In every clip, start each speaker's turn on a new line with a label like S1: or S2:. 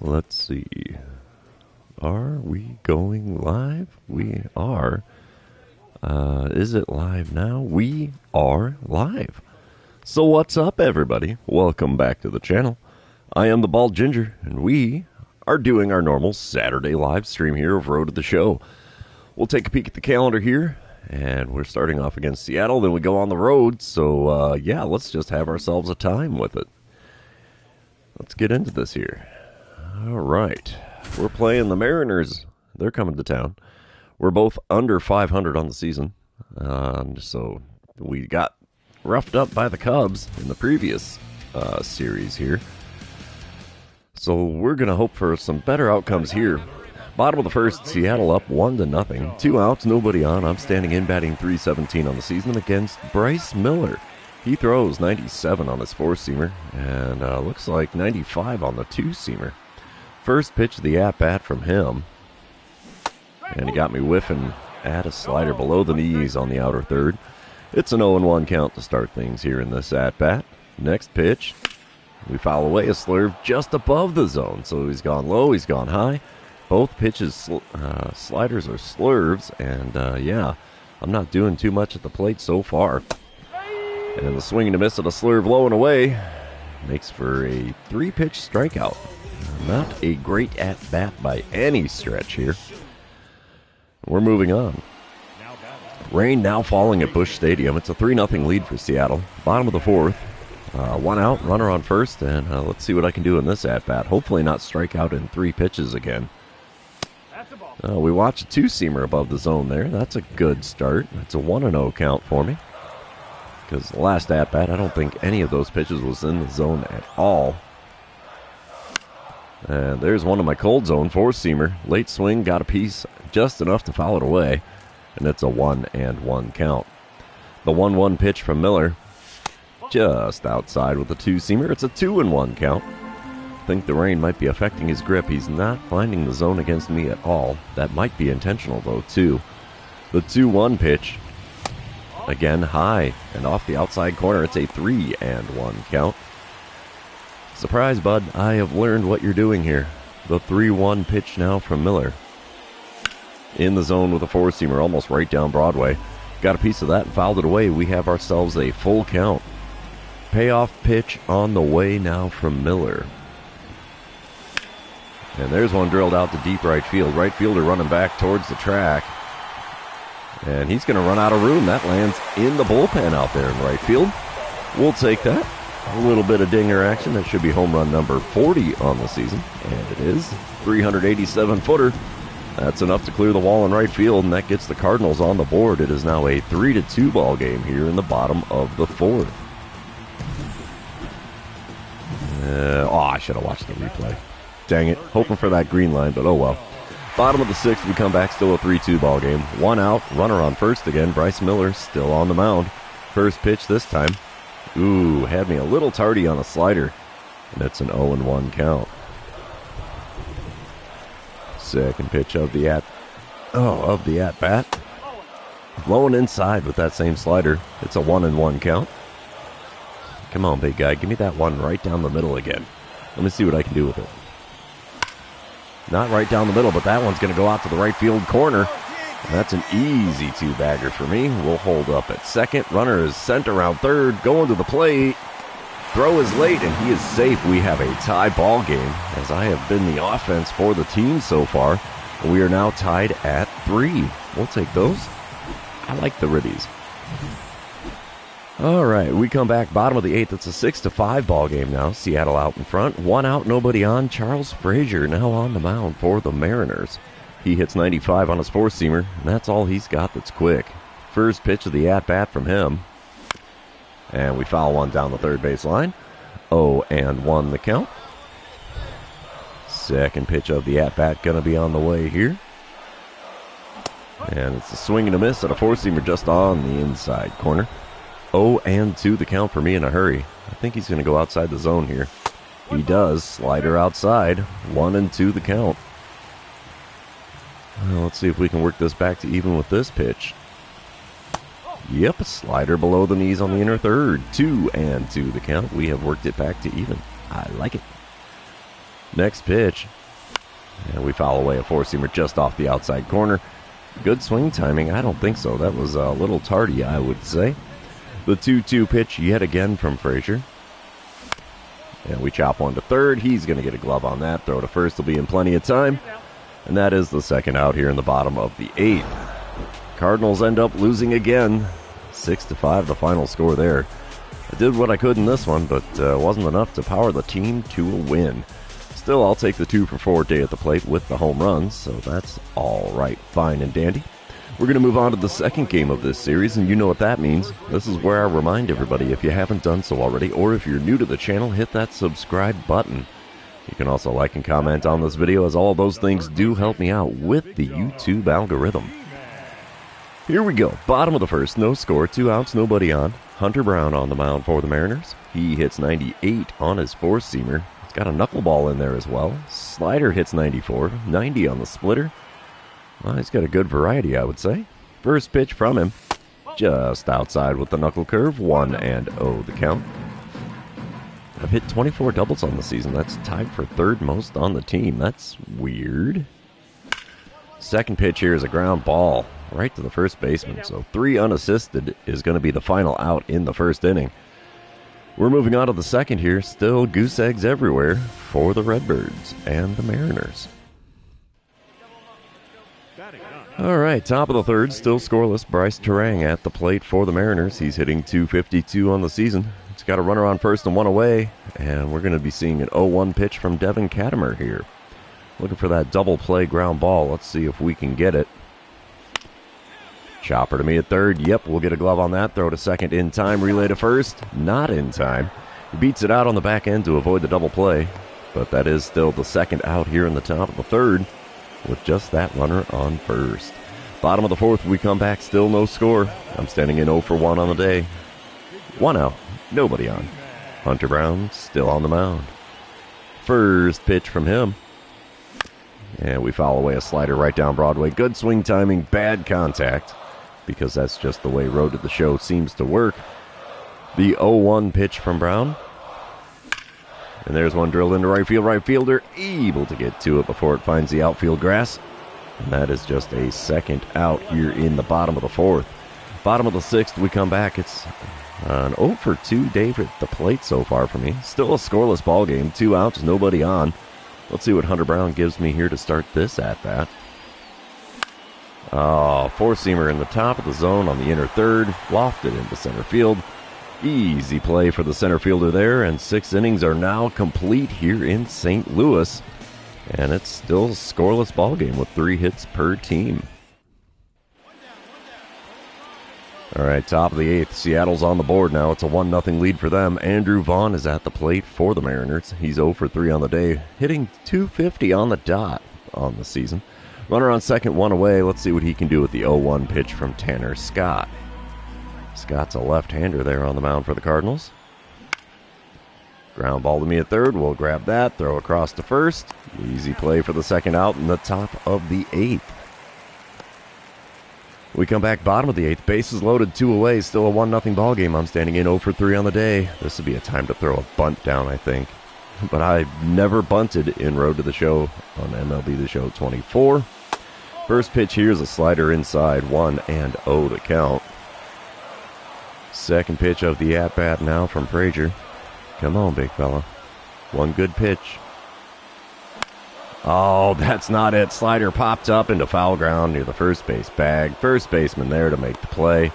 S1: Let's see. Are we going live? We are. Is it live now? We are live. So what's up, everybody? Welcome back to the channel. I am the Bald Ginger, and we are doing our normal Saturday live stream here of Road to the Show. We'll take a peek at the calendar here, and we're starting off against Seattle, then we go on the road. So, yeah, let's just have ourselves a time with it. Let's get into this here. All right. We're playing the Mariners. They're coming to town. We're both under 500 on the season. So we got roughed up by the Cubs in the previous series here. So we're going to hope for some better outcomes here. Bottom of the first, Seattle up 1-0. 2 outs, nobody on. I'm standing in batting .317 on the season against Bryce Miller. He throws 97 on his four-seamer and looks like 95 on the two-seamer. First pitch of the at-bat from him. And he got me whiffing at a slider below the knees on the outer third. It's an 0-1 count to start things here in this at-bat. Next pitch, we foul away a slurve just above the zone. So he's gone low, he's gone high. Both pitches, sliders or slurves. And, yeah, I'm not doing too much at the plate so far. And the swing and a miss of the slurve low and away makes for a 3-pitch strikeout. Not a great at-bat by any stretch here. We're moving on. Rain now falling at Busch Stadium. It's a 3-0 lead for Seattle. Bottom of the fourth. 1 out, runner on first, and let's see what I can do in this at-bat. Hopefully not strike out in 3 pitches again. We watch a two-seamer above the zone there. That's a good start. It's a 1-0 count for me. Because the last at-bat, I don't think any of those pitches was in the zone at all. And there's one of my cold zone, four-seamer. Late swing, got a piece, just enough to foul it away. And it's a 1-1 count. The 1-1 pitch from Miller, just outside with the two-seamer. It's a 2-1 count. I think the rain might be affecting his grip. He's not finding the zone against me at all. That might be intentional, though, too. The 2-1 pitch, again, high and off the outside corner. It's a 3-1 count. Surprise, bud. I have learned what you're doing here. The 3-1 pitch now from Miller. In the zone with a four-seamer, almost right down Broadway. Got a piece of that and fouled it away. We have ourselves a full count. Payoff pitch on the way now from Miller. And there's one drilled out to deep right field. Right fielder running back towards the track. And he's going to run out of room. That lands in the bullpen out there in right field. We'll take that. A little bit of dinger action. That should be home run number 40 on the season. And it is. 387-footer. That's enough to clear the wall in right field, and that gets the Cardinals on the board. It is now a 3-2 ball game here in the bottom of the fourth. I should have watched the replay. Dang it. Hoping for that green line, but oh well. Bottom of the sixth, we come back, still a 3-2 ball game. 1 out, runner on first again. Bryce Miller still on the mound. First pitch this time. Ooh, had me a little tardy on a slider. And it's an 0-1 count. Second pitch of the at-bat. Blowing inside with that same slider. It's a 1-1 count. Come on, big guy. Give me that one right down the middle again. Let me see what I can do with it. Not right down the middle, but that one's going to go out to the right field corner. And that's an easy two-bagger for me. We'll hold up at second. Runner is sent around third, going to the plate. Throw is late, and he is safe. We have a tie ball game, as I have been the offense for the team so far. We are now tied at 3. We'll take those. I like the Riddies. All right, we come back, bottom of the 8th. It's a 6-5 ball game now. Seattle out in front. 1 out, nobody on. Charles Frazier now on the mound for the Mariners. He hits 95 on his four-seamer, and that's all he's got that's quick. First pitch of the at-bat from him. And we foul one down the third base line. 0-1 the count. Second pitch of the at-bat going to be on the way here. And it's a swing and a miss at a four-seamer just on the inside corner. 0-2 the count for me in a hurry. I think he's going to go outside the zone here. He does. Slider outside. 1-2 the count. Well, let's see if we can work this back to even with this pitch. Yep, slider below the knees on the inner third. 2-2 the count. We have worked it back to even. I like it. Next pitch. And we foul away a four-seamer just off the outside corner. Good swing timing? I don't think so. That was a little tardy, I would say. The 2-2 pitch yet again from Frazier. And we chop one to third. He's going to get a glove on that. Throw to first will be in plenty of time. And that is the second out here in the bottom of the 8th. Cardinals end up losing again. 6-5 the final score there. I did what I could in this one, but wasn't enough to power the team to a win. Still, I'll take the 2-for-4 day at the plate with the home runs, so that's all right, fine and dandy. We're going to move on to the second game of this series, and you know what that means. This is where I remind everybody, if you haven't done so already, or if you're new to the channel, hit that subscribe button. You can also like and comment on this video, as all those things do help me out with the YouTube algorithm. Here we go. Bottom of the first, no score, 2 outs, nobody on. Hunter Brown on the mound for the Mariners. He hits 98 on his four-seamer. He's got a knuckleball in there as well. Slider hits 94, 90 on the splitter. Well, he's got a good variety, I would say. First pitch from him, just outside with the knuckle curve, 1-0 the count. I've hit 24 doubles on the season. That's tied for third most on the team. That's weird. Second pitch here is a ground ball right to the first baseman. So 3 unassisted is going to be the final out in the first inning. We're moving on to the second here. Still goose eggs everywhere for the Redbirds and the Mariners. All right, top of the third, still scoreless. Bryce Terang at the plate for the Mariners. He's hitting .252 on the season. He's got a runner on first and one away, and we're going to be seeing an 0-1 pitch from Devin Katimer here. Looking for that double play ground ball. Let's see if we can get it. Chopper to me at third. Yep, we'll get a glove on that. Throw to second in time. Relay to first. Not in time. He beats it out on the back end to avoid the double play, but that is still the second out here in the top of the third, with just that runner on first. Bottom of the fourth, we come back, still no score. I'm standing in 0 for 1 on the day. 1 out, nobody on. Hunter Brown still on the mound. First pitch from him. And we foul away a slider right down Broadway. Good swing timing, bad contact, because that's just the way Road to the Show seems to work. The 0-1 pitch from Brown. And there's one drilled into right field. Right fielder able to get to it before it finds the outfield grass. And that is just a second out here in the bottom of the fourth. Bottom of the sixth, we come back. It's an 0 for 2 day at the plate so far for me. Still a scoreless ball game. 2 outs, nobody on. Let's see what Hunter Brown gives me here to start this at-bat. Oh, four-seamer in the top of the zone on the inner third. Lofted into center field. Easy play for the center fielder there, and 6 innings are now complete here in St. Louis. And it's still a scoreless ball game with 3 hits per team. All right, top of the 8th. Seattle's on the board now. It's a 1-0 lead for them. Andrew Vaughn is at the plate for the Mariners. He's 0 for 3 on the day, hitting .250 on the dot on the season. Runner on second, 1 away. Let's see what he can do with the 0-1 pitch from Tanner Scott. Scott's a left-hander there on the mound for the Cardinals. Ground ball to me at third. We'll grab that. Throw across to first. Easy play for the second out in the top of the 8th. We come back bottom of the 8th. Bases loaded, 2 away. Still a 1-0 ball game. I'm standing in 0 for 3 on the day. This would be a time to throw a bunt down, I think. But I've never bunted in Road to the Show on MLB The Show 24. First pitch here is a slider inside. 1-0 to count. Second pitch of the at-bat now from Frazier. Come on, big fella. One good pitch. Oh, that's not it. Slider popped up into foul ground near the first base bag. First baseman there to make the play.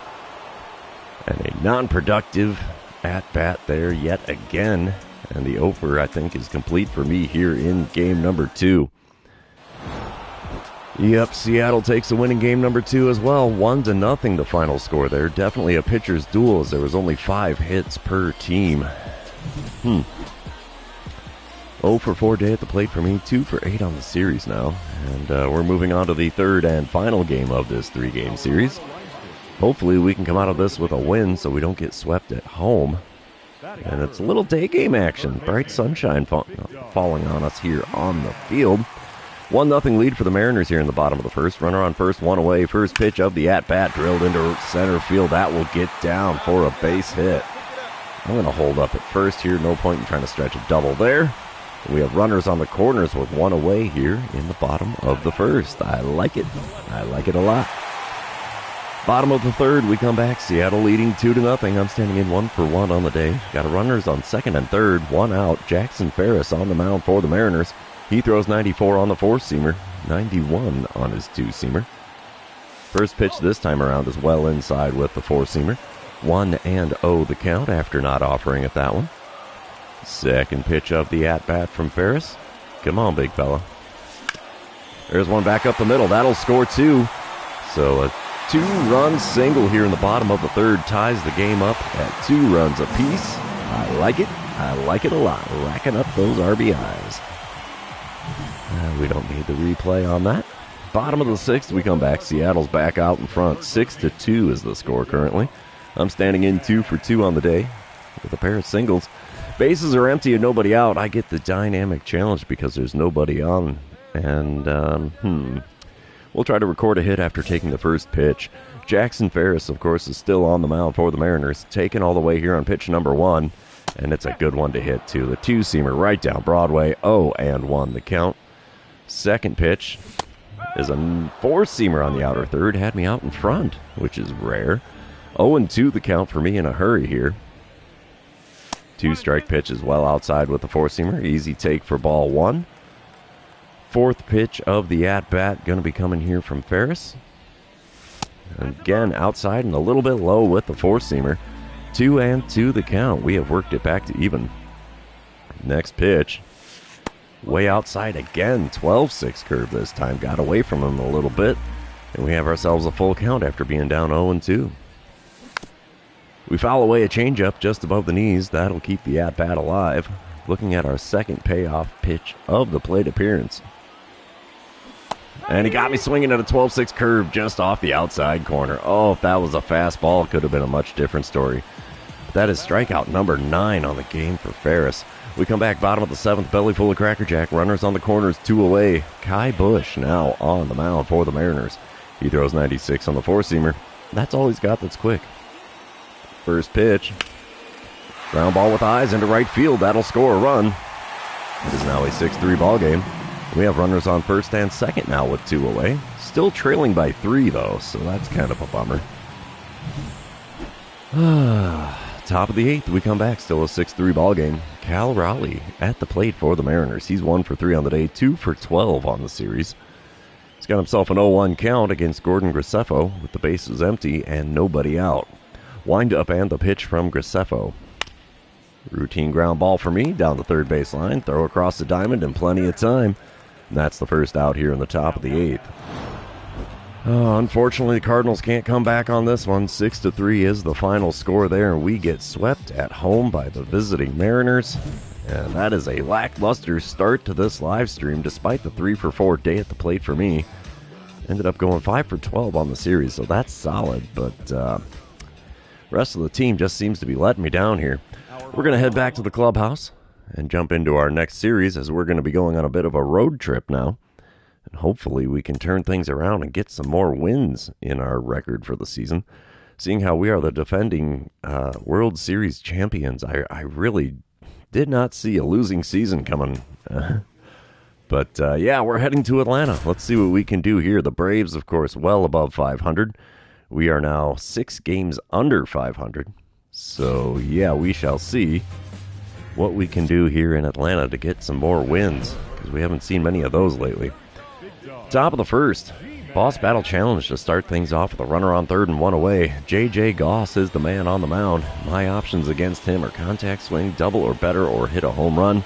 S1: And a non-productive at-bat there yet again. And the over, I think, is complete for me here in game number 2. Yep, Seattle takes the win in game number 2 as well. 1-0 the final score there. Definitely a pitcher's duel, as there was only 5 hits per team. 0 for 4 day at the plate for me. 2 for 8 on the series now. And we're moving on to the third and final game of this 3-game series. Hopefully we can come out of this with a win so we don't get swept at home. And it's a little day game action. Bright sunshine falling on us here on the field. 1-0 lead for the Mariners here in the bottom of the first. Runner on first, 1 away. First pitch of the at-bat drilled into center field. That will get down for a base hit. I'm going to hold up at first here. No point in trying to stretch a double there. We have runners on the corners with one away here in the bottom of the first. I like it. I like it a lot. Bottom of the third, we come back. Seattle leading 2-0. I'm standing in 1-for-1 on the day. Got runners on second and third. One out. Jackson Ferris on the mound for the Mariners. He throws 94 on the four-seamer. 91 on his two-seamer. First pitch this time around is well inside with the four-seamer. 1-0 the count after not offering at that one. Second pitch of the at-bat from Ferris. Come on, big fella. There's one back up the middle. That'll score two. So a two-run single here in the bottom of the third ties the game up at 2 runs apiece. I like it. I like it a lot. Racking up those RBIs. We don't need the replay on that. Bottom of the sixth, we come back. Seattle's back out in front. 6-2 is the score currently. I'm standing in 2-for-2 on the day with a pair of singles. Bases are empty and nobody out. I get the dynamic challenge because there's nobody on. And, we'll try to record a hit after taking the first pitch. Jackson Ferris, of course, is still on the mound for the Mariners. Taken all the way here on pitch number 1. And it's a good one to hit, too. The two-seamer right down Broadway. 0-1 the count. Second pitch is a four-seamer on the outer third. Had me out in front, which is rare. 0-2 the count for me in a hurry here. Two-strike pitch is well outside with the four-seamer. Easy take for ball 1. Fourth pitch of the at-bat going to be coming here from Ferris. Again, outside and a little bit low with the four-seamer. 2-2 the count. We have worked it back to even. Next pitch. Way outside again. 12-6 curve this time. Got away from him a little bit. And we have ourselves a full count after being down 0-2. We foul away a changeup just above the knees. That'll keep the at-bat alive. Looking at our second payoff pitch of the plate appearance. And he got me swinging at a 12-6 curve just off the outside corner. Oh, if that was a fastball, it could have been a much different story. But that is strikeout number 9 on the game for Ferris. We come back bottom of the 7th, belly full of Cracker Jack. Runners on the corners, 2 away. Kai Bush now on the mound for the Mariners. He throws 96 on the four-seamer. That's all he's got that's quick. First pitch. Ground ball with eyes into right field. That'll score a run. It is now a 6-3 ball game. We have runners on first and second now with 2 away. Still trailing by 3, though, so that's kind of a bummer. Top of the 8th, we come back. Still a 6-3 ball game. Cal Raleigh at the plate for the Mariners. He's 1-for-3 on the day, 2-for-12 on the series. He's got himself an 0-1 count against Gordon Graceffo with the bases empty and nobody out. Wind up and the pitch from Graceffo. Routine ground ball for me down the third base line. Throw across the diamond and plenty of time. And that's the first out here in the top of the 8th. Unfortunately, the Cardinals can't come back on this one. 6-3 is the final score there, and we get swept at home by the visiting Mariners. And that is a lackluster start to this live stream, despite the 3-for-4 day at the plate for me. Ended up going 5-for-12 on the series, so that's solid, but rest of the team just seems to be letting me down here. We're going to head back to the clubhouse and jump into our next series, as we're going to be going on a bit of a road trip now. And hopefully we can turn things around and get some more wins in our record for the season. Seeing how we are the defending World Series champions, I really did not see a losing season coming. But yeah, we're heading to Atlanta. Let's see what we can do here. The Braves, of course, well above 500. We are now 6 games under 500. So yeah, we shall see what we can do here in Atlanta to get some more wins, because we haven't seen many of those lately. Top of the first, Boss Battle Challenge to start things off with a runner on third and 1 away. J.J. Goss is the man on the mound. My options against him are contact swing, double or better, or hit a home run.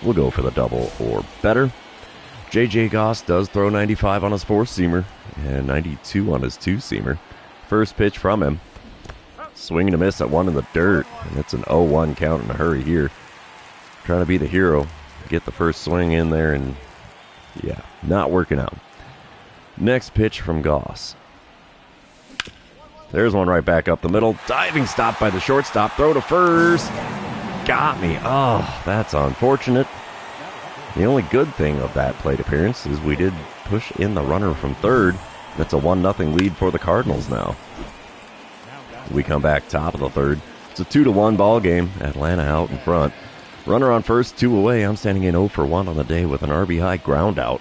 S1: We'll go for the double or better. J.J. Goss does throw 95 on his four-seamer and 92 on his two-seamer. First pitch from him. Swing and a miss at 1 in the dirt, and it's an 0-1 count in a hurry here. Trying to be the hero, get the first swing in there, and yeah, not working out. Next pitch from Goss. There's one right back up the middle. Diving stop by the shortstop. Throw to first. Got me. Oh, that's unfortunate. The only good thing of that plate appearance is we did push in the runner from third. That's a 1-0 lead for the Cardinals now. We come back top of the third. It's a 2-1 ball game. Atlanta out in front. Runner on first, 2 away. I'm standing in 0 for 1 on the day with an RBI ground out.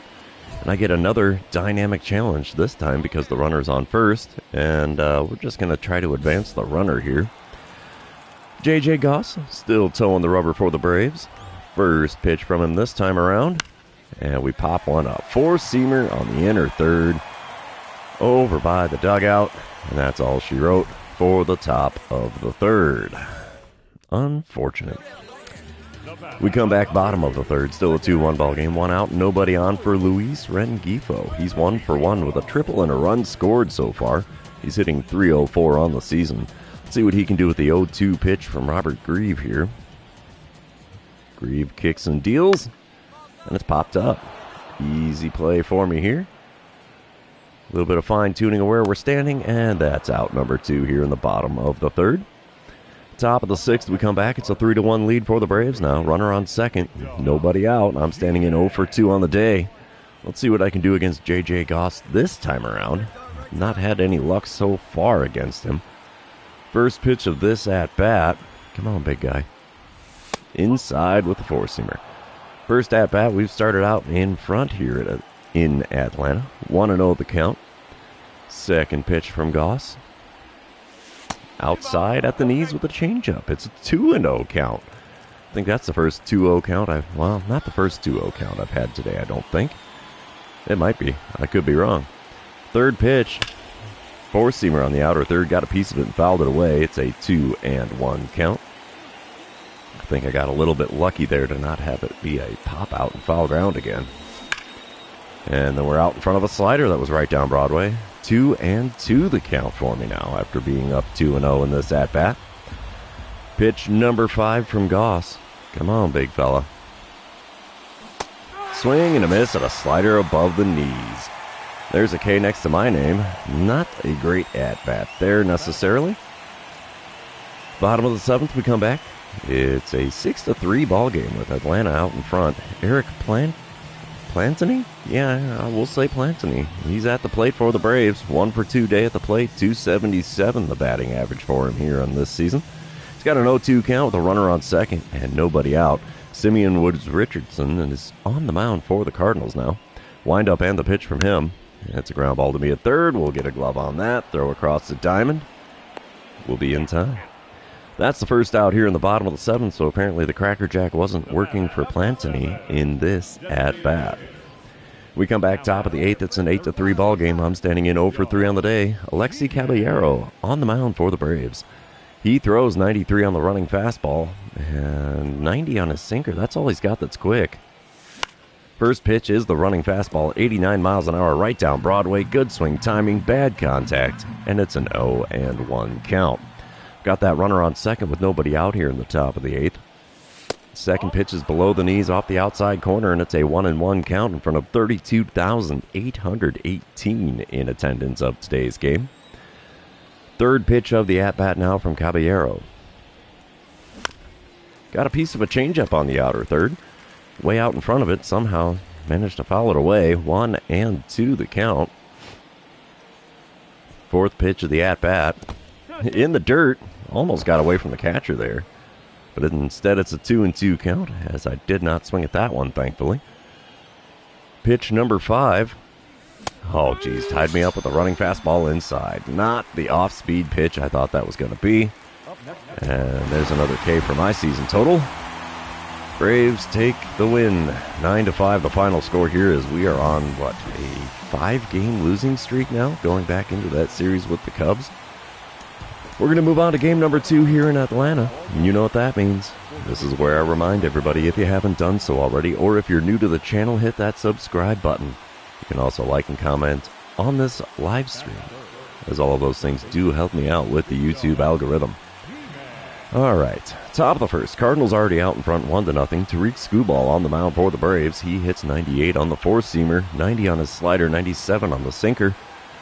S1: And I get another dynamic challenge this time because the runner's on first. And we're just going to try to advance the runner here. J.J. Goss still towing the rubber for the Braves. First pitch from him this time around. And we pop one up. Four-seamer on the inner third. Over by the dugout. And that's all she wrote for the top of the third. Unfortunate. We come back bottom of the third. Still a 2-1 ball game. 1 out, nobody on for Luis Rengifo. He's 1 for 1 with a triple and a run scored so far. He's hitting .304 on the season. Let's see what he can do with the 0-2 pitch from Robert Grieve here. Grieve kicks and deals. And it's popped up. Easy play for me here. A little bit of fine-tuning of where we're standing. And that's out number 2 here in the bottom of the third. Top of the 6th, we come back. It's a 3-1 lead for the Braves now. Runner on second. Nobody out. I'm standing in 0 for 2 on the day. Let's see what I can do against J.J. Goss this time around. Not had any luck so far against him. First pitch of this at-bat. Come on, big guy. Inside with the four-seamer. First at-bat, we've started out in front here in Atlanta. 1-0 the count. Second pitch from Goss. Outside at the knees with a changeup. It's a 2-0 count. I think that's the first 2-0 count well, not the first 2-0 count I've had today, I don't think. It might be. I could be wrong. Third pitch. Four-seamer on the outer third. Got a piece of it and fouled it away. It's a 2-1 count. I think I got a little bit lucky there to not have it be a pop-out and foul ground again. And then we're out in front of a slider that was right down Broadway. 2-2 the count for me now after being up 2-0 in this at-bat. Pitch number 5 from Goss. Come on, big fella. Swing and a miss at a slider above the knees. There's a K next to my name. Not a great at-bat there necessarily. Bottom of the 7th, we come back. It's a 6-3 ball game with Atlanta out in front. Eric Plantany? Yeah, we'll say Plantany. He's at the plate for the Braves. 1 for 2 day at the plate. .277 the batting average for him here on this season. He's got an 0-2 count with a runner on second and nobody out. Simeon Woods Richardson is on the mound for the Cardinals now. Wind up and the pitch from him. That's a ground ball to me at third. We'll get a glove on that. Throw across the diamond. We'll be in time. That's the first out here in the bottom of the 7th, so apparently the Cracker Jack wasn't working for Plantany in this at-bat. We come back top of the 8th. It's an 8-3 ball game. I'm standing in 0 for 3 on the day. Alexi Caballero on the mound for the Braves. He throws 93 on the running fastball and 90 on his sinker. That's all he's got that's quick. First pitch is the running fastball, 89 miles an hour right down Broadway. Good swing timing, bad contact, and it's an 0-1 count. Got that runner on second with nobody out here in the top of the 8th. Second pitch is below the knees off the outside corner, and it's a 1-1 count in front of 32,818 in attendance of today's game. Third pitch of the at-bat now from Caballero. Got a piece of a changeup on the outer third. Way out in front of it, somehow managed to foul it away. 1-2 the count. Fourth pitch of the at-bat. In the dirt. Almost got away from the catcher there. But instead it's a 2-2 count, as I did not swing at that one, thankfully. Pitch number 5. Oh, geez, tied me up with a running fastball inside. Not the off-speed pitch I thought that was going to be. And there's another K for my season total. Braves take the win. 9-5 the final score here as we are on, a 5-game losing streak now, going back into that series with the Cubs. We're going to move on to game number 2 here in Atlanta. You know what that means. This is where I remind everybody, if you haven't done so already, or if you're new to the channel, hit that subscribe button. You can also like and comment on this live stream, as all of those things do help me out with the YouTube algorithm. All right, top of the first. Cardinals already out in front 1-0. Tariq Skubal on the mound for the Braves. He hits 98 on the four-seamer, 90 on his slider, 97 on the sinker.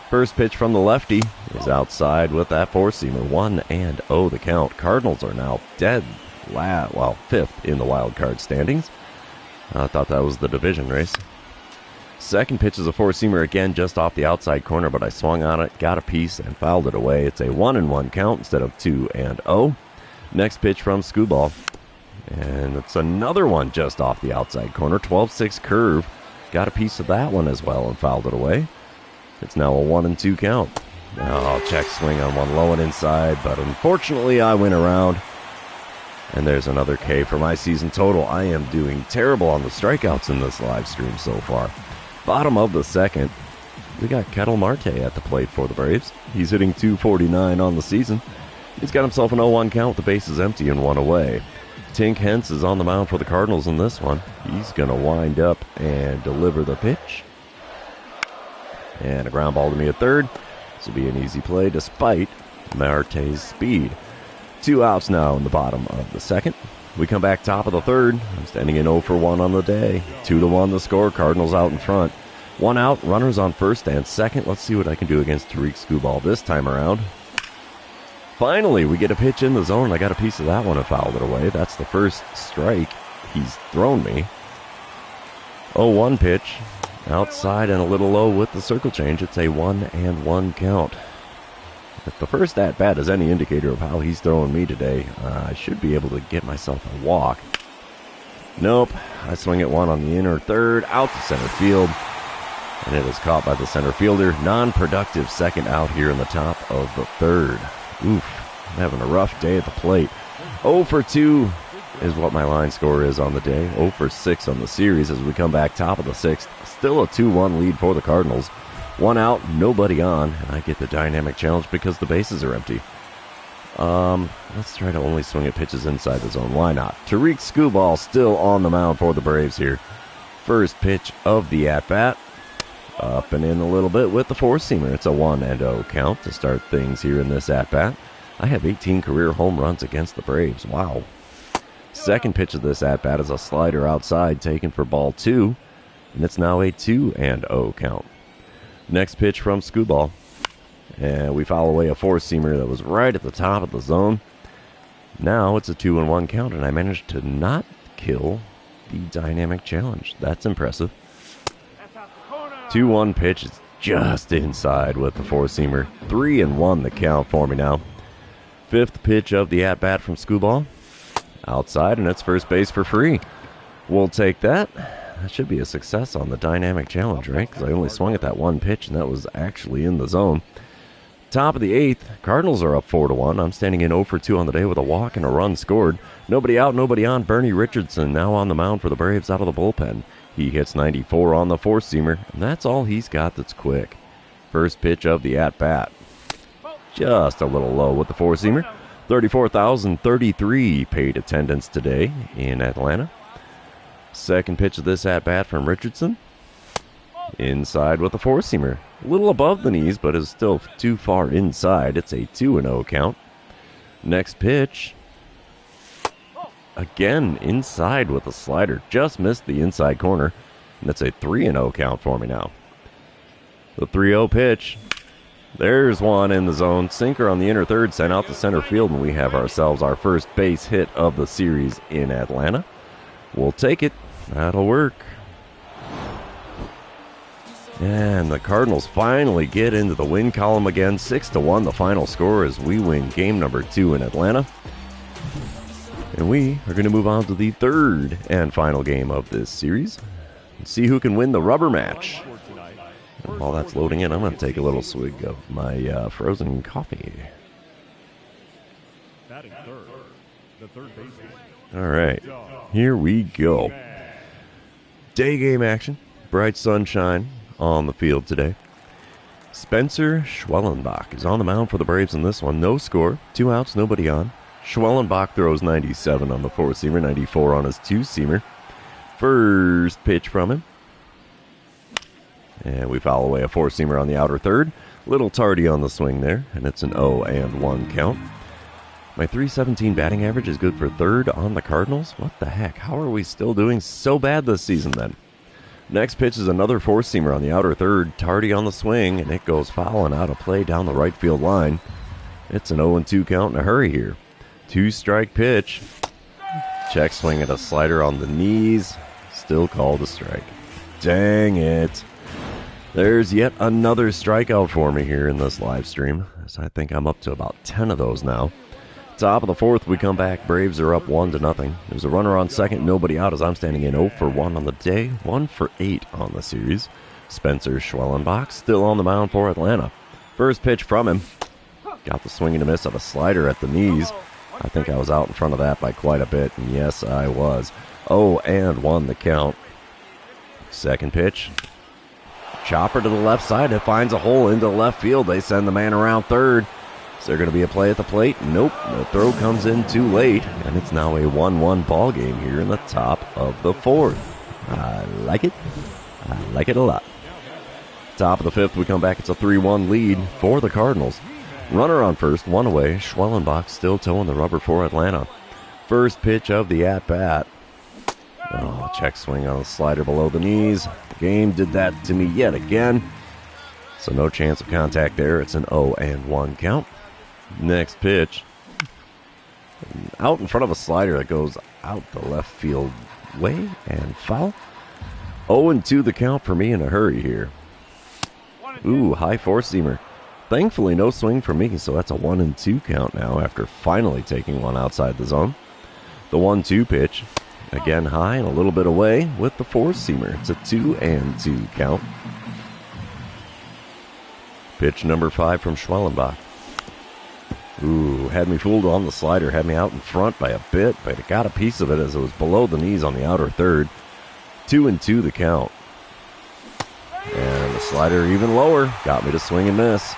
S1: First pitch from the lefty is outside with that four-seamer. 1-0 the count. Cardinals are now dead, fifth in the wild card standings. I thought that was the division race. Second pitch is a four-seamer again, just off the outside corner, but I swung on it, got a piece, and fouled it away. It's a 1-1 count instead of 2-0. Next pitch from Skubal. And it's another one just off the outside corner. 12-6 curve. Got a piece of that one as well and fouled it away. It's now a 1-2 count. Oh, check swing on one low and inside, but unfortunately I went around. And there's another K for my season total. I am doing terrible on the strikeouts in this live stream so far. Bottom of the second, we got Kettle Marte at the plate for the Braves. He's hitting .249 on the season. He's got himself an 0-1 count with the bases empty and one away. Tink Hence is on the mound for the Cardinals in this one. He's going to wind up and deliver the pitch. And a ground ball to me at third. This will be an easy play despite Marte's speed. 2 outs now in the bottom of the second. We come back top of the third. I'm standing in 0 for 1 on the day. 2-1 the score. Cardinals out in front. 1 out. Runners on first and second. Let's see what I can do against Tariq Skubal this time around. Finally, we get a pitch in the zone. I got a piece of that one and fouled it away. That's the first strike he's thrown me. 0-1 pitch. Outside and a little low with the circle change. It's a 1-1 count. If the first at-bat is any indicator of how he's throwing me today, I should be able to get myself a walk. Nope. I swing at one on the inner third, out to center field. And it is caught by the center fielder. Non-productive second out here in the top of the third. Oof. I'm having a rough day at the plate. 0 for 2 is what my line score is on the day. 0 for 6 on the series as we come back top of the sixth. Still a 2-1 lead for the Cardinals. 1 out, nobody on, and I get the dynamic challenge because the bases are empty. Let's try to only swing at pitches inside the zone. Why not? Tariq Skubal still on the mound for the Braves here. First pitch of the at-bat. Up and in a little bit with the four-seamer. It's a 1-0 count to start things here in this at-bat. I have 18 career home runs against the Braves. Wow. Second pitch of this at-bat is a slider outside taken for ball 2, and it's now a 2-0 count. Next pitch from Skubal. And we foul away a four-seamer that was right at the top of the zone. Now it's a 2-1 count, and I managed to not kill the dynamic challenge. That's impressive. 2-1 pitch is just inside with the four-seamer. 3-1 the count for me now. Fifth pitch of the at-bat from Skubal. Outside, and it's first base for free. We'll take that. That should be a success on the dynamic challenge, right? Because I only swung at that one pitch, and that was actually in the zone. Top of the eighth, Cardinals are up 4-1. I'm standing in 0 for 2 on the day with a walk and a run scored. Nobody out, nobody on. Bernie Richardson now on the mound for the Braves out of the bullpen. He hits 94 on the four-seamer, and that's all he's got that's quick. First pitch of the at-bat. Just a little low with the four-seamer. 34,033 paid attendance today in Atlanta. Second pitch of this at-bat from Richardson. Inside with the four-seamer. A little above the knees, but is still too far inside. It's a 2-0 count. Next pitch. Again, inside with a slider. Just missed the inside corner. And it's a 3-0 count for me now. The 3-0 pitch. There's one in the zone. Sinker on the inner third, sent out to center field, and we have ourselves our first base hit of the series in Atlanta. We'll take it. That'll work. And the Cardinals finally get into the win column again. 6-1 the final score as we win game number 2 in Atlanta. And we are going to move on to the third and final game of this series. And see who can win the rubber match. And while that's loading in, I'm going to take a little swig of my frozen coffee. All right, here we go. Day game action. Bright sunshine on the field today. Spencer Schwellenbach is on the mound for the Braves in this one. No score, 2 outs, nobody on. Schwellenbach throws 97 on the four-seamer, 94 on his two-seamer. First pitch from him. And we foul away a four-seamer on the outer third. Little tardy on the swing there, and it's an 0-1 count. My .317 batting average is good for third on the Cardinals. What the heck? How are we still doing so bad this season then? Next pitch is another four-seamer on the outer third. Tardy on the swing, and it goes foul and out of play down the right field line. It's an 0-2 count in a hurry here. 2-strike pitch. Check swing at a slider on the knees. Still called a strike. Dang it. There's yet another strikeout for me here in this live stream. So I think I'm up to about 10 of those now. Top of the fourth, we come back. Braves are up 1-0. There's a runner on second, nobody out as I'm standing in 0 for 1 on the day, 1 for 8 on the series. Spencer Schwellenbach still on the mound for Atlanta. First pitch from him. Got the swing and a miss of a slider at the knees. I think I was out in front of that by quite a bit, and yes, I was. 0-1 the count. Second pitch. Chopper to the left side. It finds a hole into left field. They send the man around third. Is there going to be a play at the plate? Nope. The throw comes in too late, and it's now a 1-1 ball game here in the top of the fourth. I like it. I like it a lot. Top of the fifth, we come back. It's a 3-1 lead for the Cardinals. Runner on first, one away. Schwellenbach still towing the rubber for Atlanta. First pitch of the at-bat. Oh, check swing on the slider below the knees. The game did that to me yet again. So no chance of contact there. It's an 0-1 count. Next pitch. Out in front of a slider that goes out the left field way and foul. 0-2 the count for me in a hurry here. Ooh, high four-seamer. Thankfully, no swing for me, so that's a 1-2 count now after finally taking one outside the zone. The 1-2 pitch. Again high and a little bit away with the four-seamer. It's a 2-2 count. Pitch number 5 from Schwellenbach. Ooh, had me fooled on the slider. Had me out in front by a bit, but it got a piece of it as it was below the knees on the outer third. 2-2 the count. And the slider even lower. Got me to swing and miss.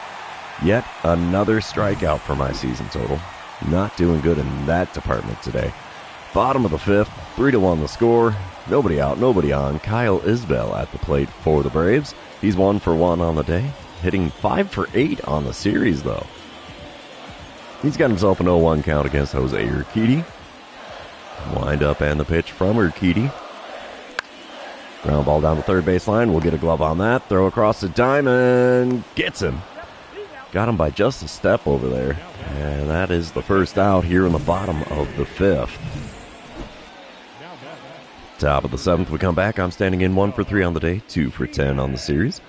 S1: Yet another strikeout for my season total. Not doing good in that department today. Bottom of the fifth, 3-1 the score. Nobody out, nobody on. Kyle Isbell at the plate for the Braves. He's 1 for 1 on the day. Hitting 5 for 8 on the series, though. He's got himself an 0-1 count against Jose Urquidy. Wind up and the pitch from Urquidy. Ground ball down the third baseline. We'll get a glove on that. Throw across the diamond. Gets him. Got him by just a step over there. And that is the first out here in the bottom of the fifth. Top of the seventh, we come back. I'm standing in 1 for 3 on the day, 2 for 10 on the series.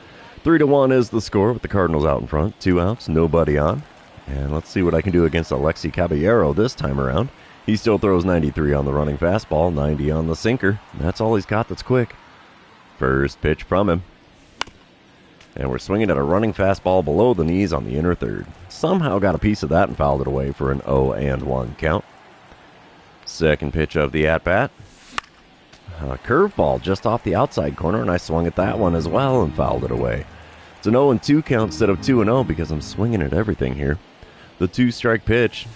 S1: 3-1 is the score with the Cardinals out in front. 2 outs, nobody on. And let's see what I can do against Alexi Caballero this time around. He still throws 93 on the running fastball, 90 on the sinker. That's all he's got that's quick. First pitch from him. And we're swinging at a running fastball below the knees on the inner third. Somehow got a piece of that and fouled it away for an 0-1 count. Second pitch of the at-bat. A curveball just off the outside corner, and I swung at that one as well and fouled it away. It's an 0-2 count instead of 2-0 because I'm swinging at everything here. The 2-strike pitch.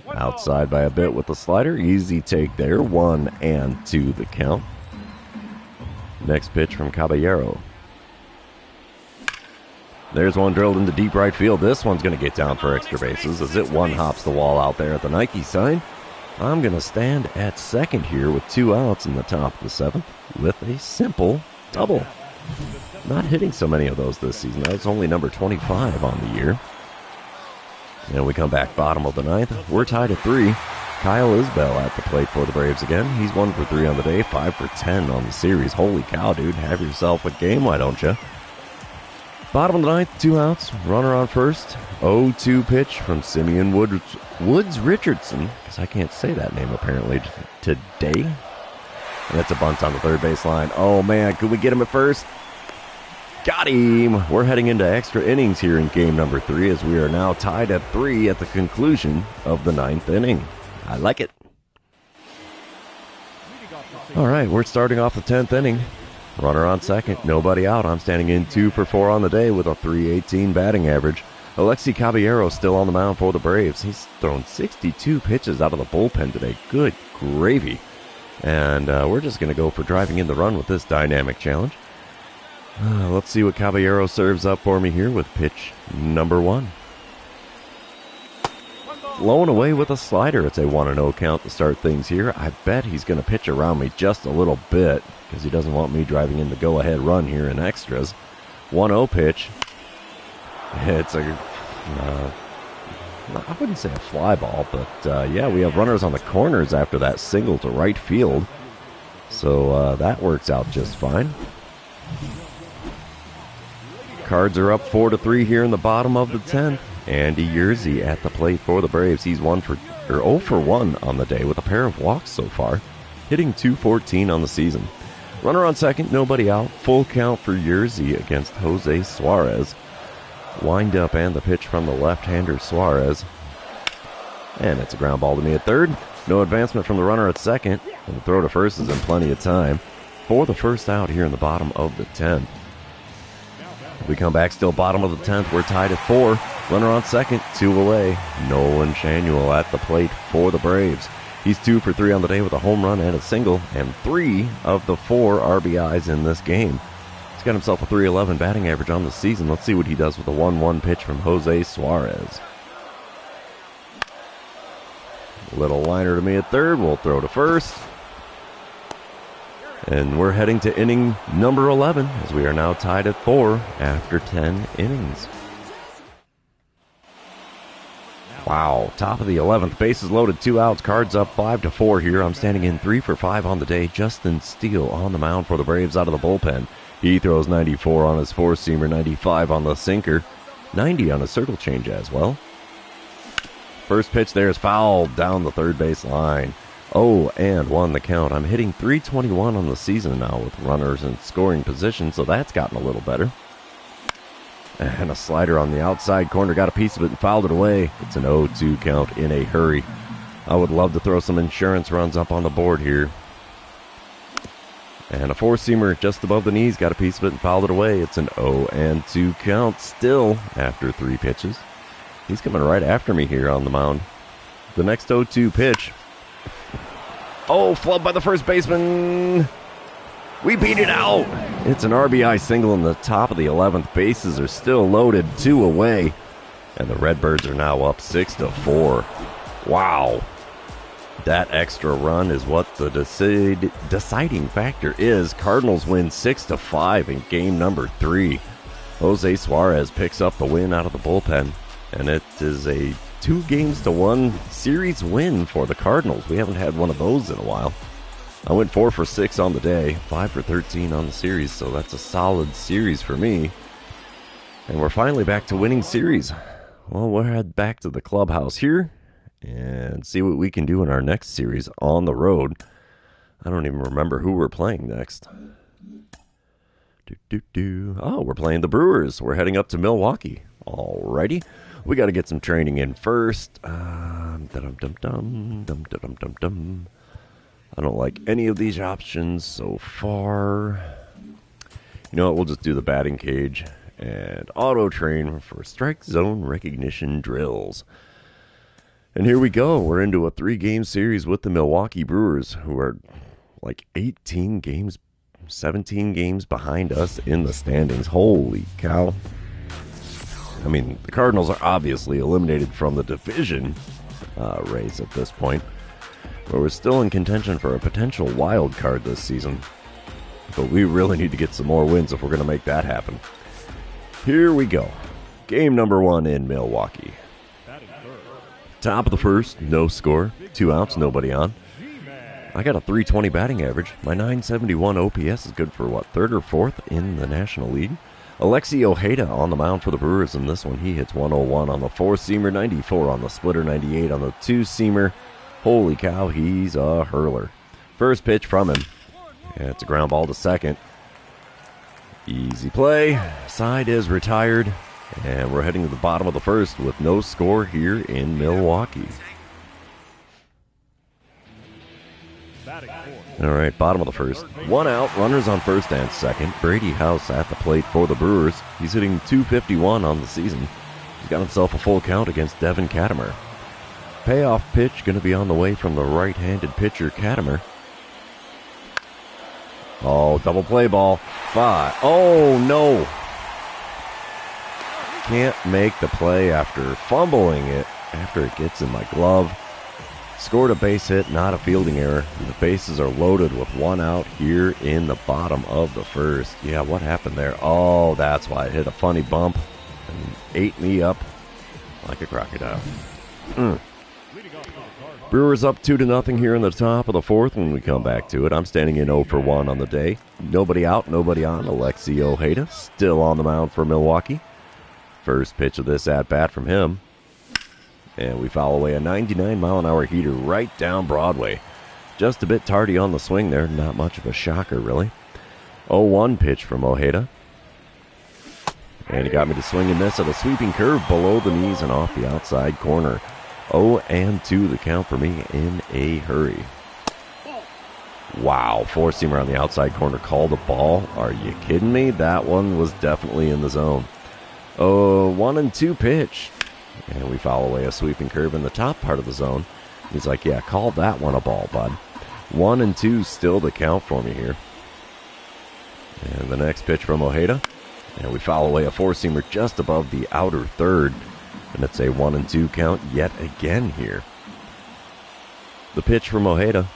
S1: Outside by a bit with the slider. Easy take there. 1-2 the count. Next pitch from Caballero. There's one drilled into deep right field. This one's going to get down for extra bases as it one-hops the wall out there at the Nike sign. I'm going to stand at second here with 2 outs in the top of the seventh with a simple double. Not hitting so many of those this season. That's only number 25 on the year. And we come back bottom of the ninth. We're tied at 3. Kyle Isbell at the plate for the Braves again. He's 1 for 3 on the day, 5 for 10 on the series. Holy cow, dude. Have yourself a game, why don't you? Bottom of the ninth, 2 outs. Runner on first. 0-2 pitch from Simeon Woods Richardson, because I can't say that name apparently today. And that's a bunt on the third baseline. Oh, man, could we get him at first? Got him! We're heading into extra innings here in game number 3 as we are now tied at 3 at the conclusion of the 9th inning. I like it. All right, we're starting off the 10th inning. Runner on second, nobody out. I'm standing in 2 for 4 on the day with a .318 batting average. Alexi Caballero still on the mound for the Braves. He's thrown 62 pitches out of the bullpen today. Good gravy. And we're just going to go for driving in the run with this dynamic challenge. Let's see what Caballero serves up for me here with pitch number 1. Blowing away with a slider. It's a 1-0 count to start things here. I bet he's going to pitch around me just a little bit because he doesn't want me driving in the go-ahead run here in extras. 1-0 pitch. It's a, I wouldn't say a fly ball, but yeah, we have runners on the corners after that single to right field. So that works out just fine. Cards are up 4-3 here in the bottom of the 10th. Andy Yerzy at the plate for the Braves. He's 1 for 0 for 1 on the day with a pair of walks so far, hitting .214 on the season. Runner on second, nobody out. Full count for Yerzy against Jose Suarez. Wind up and the pitch from the left-hander Suarez. And it's a ground ball to me at third. No advancement from the runner at second. And the throw to first is in plenty of time for the first out here in the bottom of the 10th. We come back still bottom of the 10th. We're tied at 4. Runner on second, 2 away. Nolan Shanuel at the plate for the Braves. He's 2 for 3 on the day with a home run and a single, and 3 of the 4 RBIs in this game. He's got himself a .311 batting average on the season. Let's see what he does with a 1-1 pitch from Jose Suarez. Little liner to me at third. We'll throw to first. And we're heading to inning number 11 as we are now tied at 4 after 10 innings. Wow, top of the 11th, bases loaded, 2 outs, Cards up 5-4 here. I'm standing in 3 for 5 on the day. Justin Steele on the mound for the Braves out of the bullpen. He throws 94 on his four-seamer, 95 on the sinker, 90 on a circle change as well. First pitch there is fouled down the third base line. 0-1 the count. I'm hitting .321 on the season now with runners in scoring position, so that's gotten a little better. And a slider on the outside corner, got a piece of it and fouled it away. It's an 0-2 count in a hurry. I would love to throw some insurance runs up on the board here. And a four-seamer just above the knees, got a piece of it and fouled it away. It's an 0-2 count still after 3 pitches. He's coming right after me here on the mound. The next 0-2 pitch. Oh, flubbed by the first baseman. We beat it out. It's an RBI single in the top of the 11th. Bases are still loaded, 2 away. And the Redbirds are now up 6-4. Wow. That extra run is what the deciding factor is. Cardinals win 6-5 in game number 3. Jose Suarez picks up the win out of the bullpen. And it is a 2-1 series win for the Cardinals. We haven't had one of those in a while. I went 4 for 6 on the day, 5 for 13 on the series, so that's a solid series for me. And we're finally back to winning series. Well, we'll head back to the clubhouse here and see what we can do in our next series on the road. I don't even remember who we're playing next. Oh, we're playing the Brewers. We're heading up to Milwaukee. Alrighty. We got to get some training in first. I don't like any of these options so far. You know what? We'll just do the batting cage and auto train for strike zone recognition drills. And here we go. We're into a 3-game series with the Milwaukee Brewers, who are like 18 games, 17 games behind us in the standings. Holy cow. I mean, the Cardinals are obviously eliminated from the division race at this point. But we're still in contention for a potential wild card this season. But we really need to get some more wins if we're going to make that happen. Here we go. Game number 1 in Milwaukee. Top of the first, no score. 2 outs, nobody on. I got a .320 batting average. My .971 OPS is good for, what, 3rd or 4th in the National League? Alexi Ojeda on the mound for the Brewers in this one. He hits 101 on the 4-seamer, 94 on the splitter, 98 on the 2-seamer. Holy cow, he's a hurler. First pitch from him. And it's a ground ball to second. Easy play. Side is retired. And we're heading to the bottom of the first with no score here in Milwaukee. All right, bottom of the first. 1 out, runners on first and second. Brady House at the plate for the Brewers. He's hitting .251 on the season. He's got himself a full count against Devin Katimer. Payoff pitch going to be on the way from the right-handed pitcher, Katimer. Oh, double play ball. 5. Oh, no. Can't make the play after fumbling it after it gets in my glove. Scored a base hit, not a fielding error. The bases are loaded with 1 out here in the bottom of the first. Yeah, what happened there? Oh, that's why it hit a funny bump and ate me up like a crocodile. Brewers up 2-0 here in the top of the 4th when we come back to it. I'm standing in 0 for 1 on the day. Nobody out, nobody on. Alexi Ojeda still on the mound for Milwaukee. First pitch of this at-bat from him. And we foul away a 99-mile-an-hour heater right down Broadway. Just a bit tardy on the swing there. Not much of a shocker, really. 0-1 pitch from Ojeda. And he got me to swing and miss at a sweeping curve below the knees and off the outside corner. 0-2 the count for me in a hurry. Wow, four-seamer on the outside corner called a ball. Are you kidding me? That one was definitely in the zone. 1-2 pitch. And we foul away a sweeping curve in the top part of the zone. He's like, yeah, call that one a ball, bud. 1-2 still the count for me here. And the next pitch from Ojeda. And we foul away a four-seamer just above the outer third. And it's a 1-2 count yet again here. The pitch from Ojeda.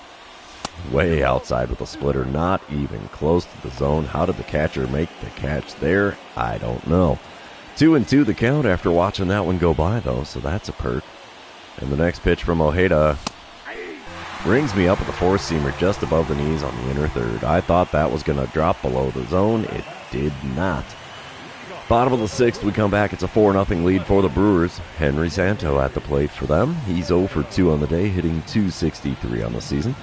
S1: Way outside with a splitter, not even close to the zone. How did the catcher make the catch there? I don't know. 2-2 the count after watching that one go by, though, so that's a perk. And the next pitch from Ojeda brings me up with a four-seamer just above the knees on the inner third. I thought that was going to drop below the zone. It did not. Bottom of the sixth, we come back. It's a 4-0 lead for the Brewers. Henry Santo at the plate for them. He's 0 for 2 on the day, hitting .263 on the season.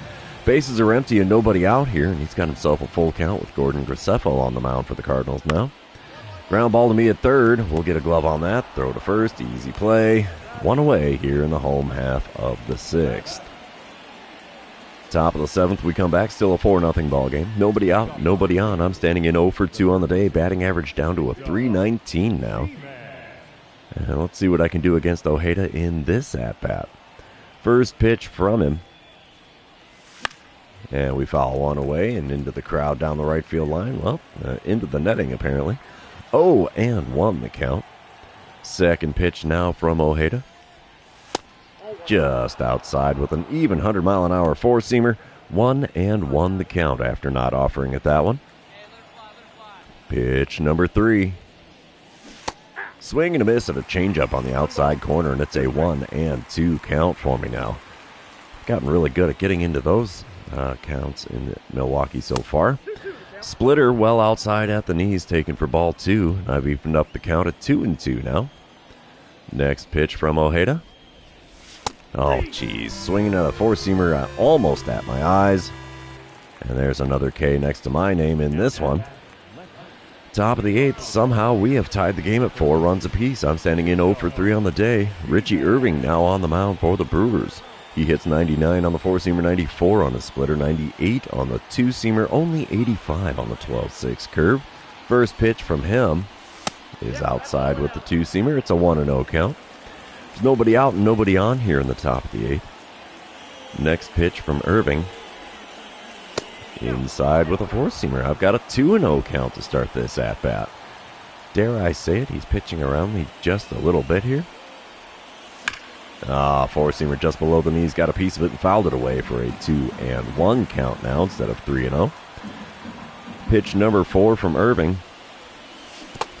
S1: Bases are empty and nobody out here, and he's got himself a full count with Gordon Graceffo on the mound for the Cardinals now. Ground ball to me at third. We'll get a glove on that. Throw to first. Easy play. One away here in the home half of the sixth. Top of the seventh, we come back. Still a 4-0 ball game. Nobody out, nobody on. I'm standing in 0 for 2 on the day. Batting average down to a .319 now. And let's see what I can do against Ojeda in this at-bat. First pitch from him. And we foul one away and into the crowd down the right field line. Well, into the netting apparently. 0-1 the count. Second pitch now from Ojeda. Just outside with an even 100-mile-an-hour four-seamer. 1-1 the count after not offering it that one. Pitch number 3. Swing and a miss at a changeup on the outside corner, and it's a 1-2 count for me now. Gotten really good at getting into those counts in Milwaukee so far. Splitter well outside at the knees, taken for ball 2. I've evened up the count at 2-2 now. Next pitch from Ojeda. Oh, geez. Swinging at a four-seamer almost at my eyes. And there's another K next to my name in this one. Top of the 8th. Somehow we have tied the game at 4 runs apiece. I'm standing in 0 for 3 on the day. Richie Irving now on the mound for the Brewers. He hits 99 on the four-seamer, 94 on the splitter, 98 on the two-seamer, only 85 on the 12-6 curve. First pitch from him is outside with the two-seamer. It's a 1-0 count. There's nobody out and nobody on here in the top of the 8th. Next pitch from Irving. Inside with a four-seamer. I've got a 2-0 count to start this at-bat. Dare I say it, he's pitching around me just a little bit here. Four-seamer just below the knees, got a piece of it and fouled it away for a 2-1 count now instead of 3-0. Pitch number 4 from Irving.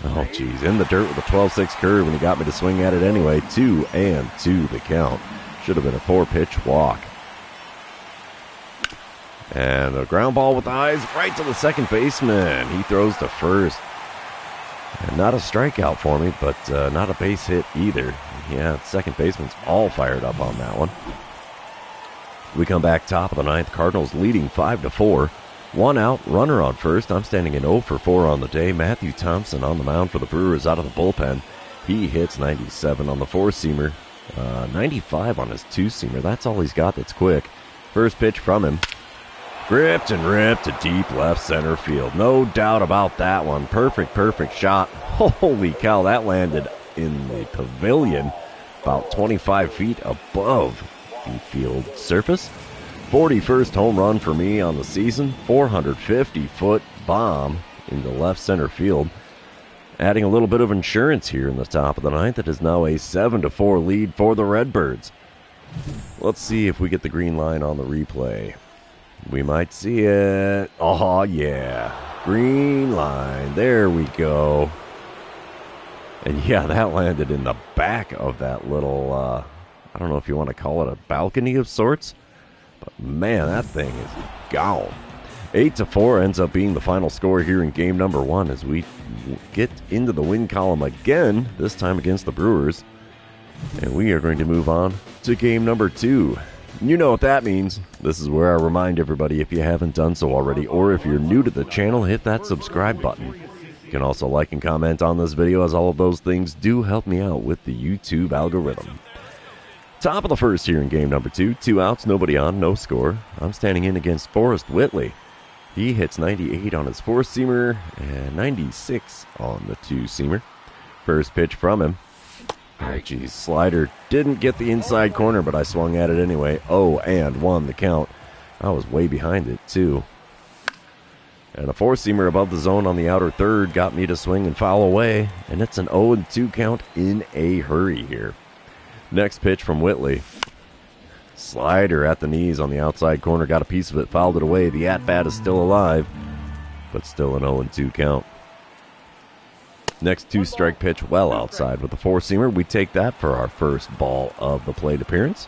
S1: Oh, geez, in the dirt with a 12-6 curve, and he got me to swing at it anyway. 2-2 the count. Should have been a 4-pitch walk. And a ground ball with the eyes right to the second baseman. He throws to first. And not a strikeout for me, but not a base hit either. Yeah, second baseman's all fired up on that one. We come back top of the 9th. Cardinals leading 5-4. One out, runner on first. I'm standing in 0 for 4 on the day. Matthew Thompson on the mound for the Brewers out of the bullpen. He hits 97 on the four-seamer, 95 on his two-seamer. That's all he's got that's quick. First pitch from him. Gripped and ripped to deep left center field. No doubt about that one. Perfect shot. Holy cow, that landed in the pavilion about 25 feet above the field surface. 41st home run for me on the season. 450-foot bomb into left center field. Adding a little bit of insurance here in the top of the 9th. It is now a 7-4 lead for the Redbirds. Let's see if we get the green line on the replay. We might see it. Oh, yeah. Green line. There we go. And yeah, that landed in the back of that little, I don't know if you want to call it a balcony of sorts. But man, that thing is gone. 8-4 ends up being the final score here in game number 1 as we get into the win column again, this time against the Brewers. And we are going to move on to game number 2. You know what that means. This is where I remind everybody, if you haven't done so already, or if you're new to the channel, hit that subscribe button. You can also like and comment on this video, as all of those things do help me out with the YouTube algorithm. Top of the first here in game number 2. 2 outs, nobody on, no score. I'm standing in against Forrest Whitley. He hits 98 on his 4-seamer and 96 on the 2-seamer. First pitch from him. Oh, geez, slider didn't get the inside corner, but I swung at it anyway. 0-1 the count. I was way behind it, too. And a 4-seamer above the zone on the outer third got me to swing and foul away, and it's an 0-2 count in a hurry here. Next pitch from Whitley. Slider at the knees on the outside corner, got a piece of it, fouled it away. The at-bat is still alive, but still an 0-2 count. Next 2-strike pitch well outside with the 4-seamer. We take that for our first ball of the plate appearance.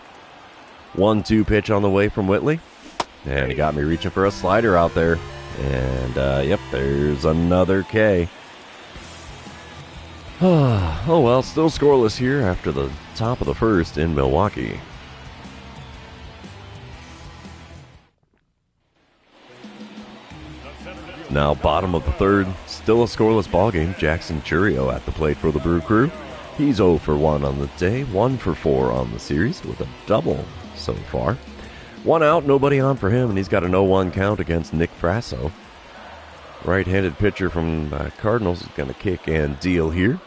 S1: 1-2 pitch on the way from Whitley. And he got me reaching for a slider out there. And, yep, there's another K. Oh, well, still scoreless here after the top of the first in Milwaukee. Now bottom of the third, still a scoreless ballgame. Jackson Churio at the plate for the Brew Crew. He's 0 for 1 on the day, 1 for 4 on the series with a double so far. 1 out, nobody on for him, and he's got an 0-1 count against Nick Frasso. Right-handed pitcher from Cardinals is going to kick and deal here.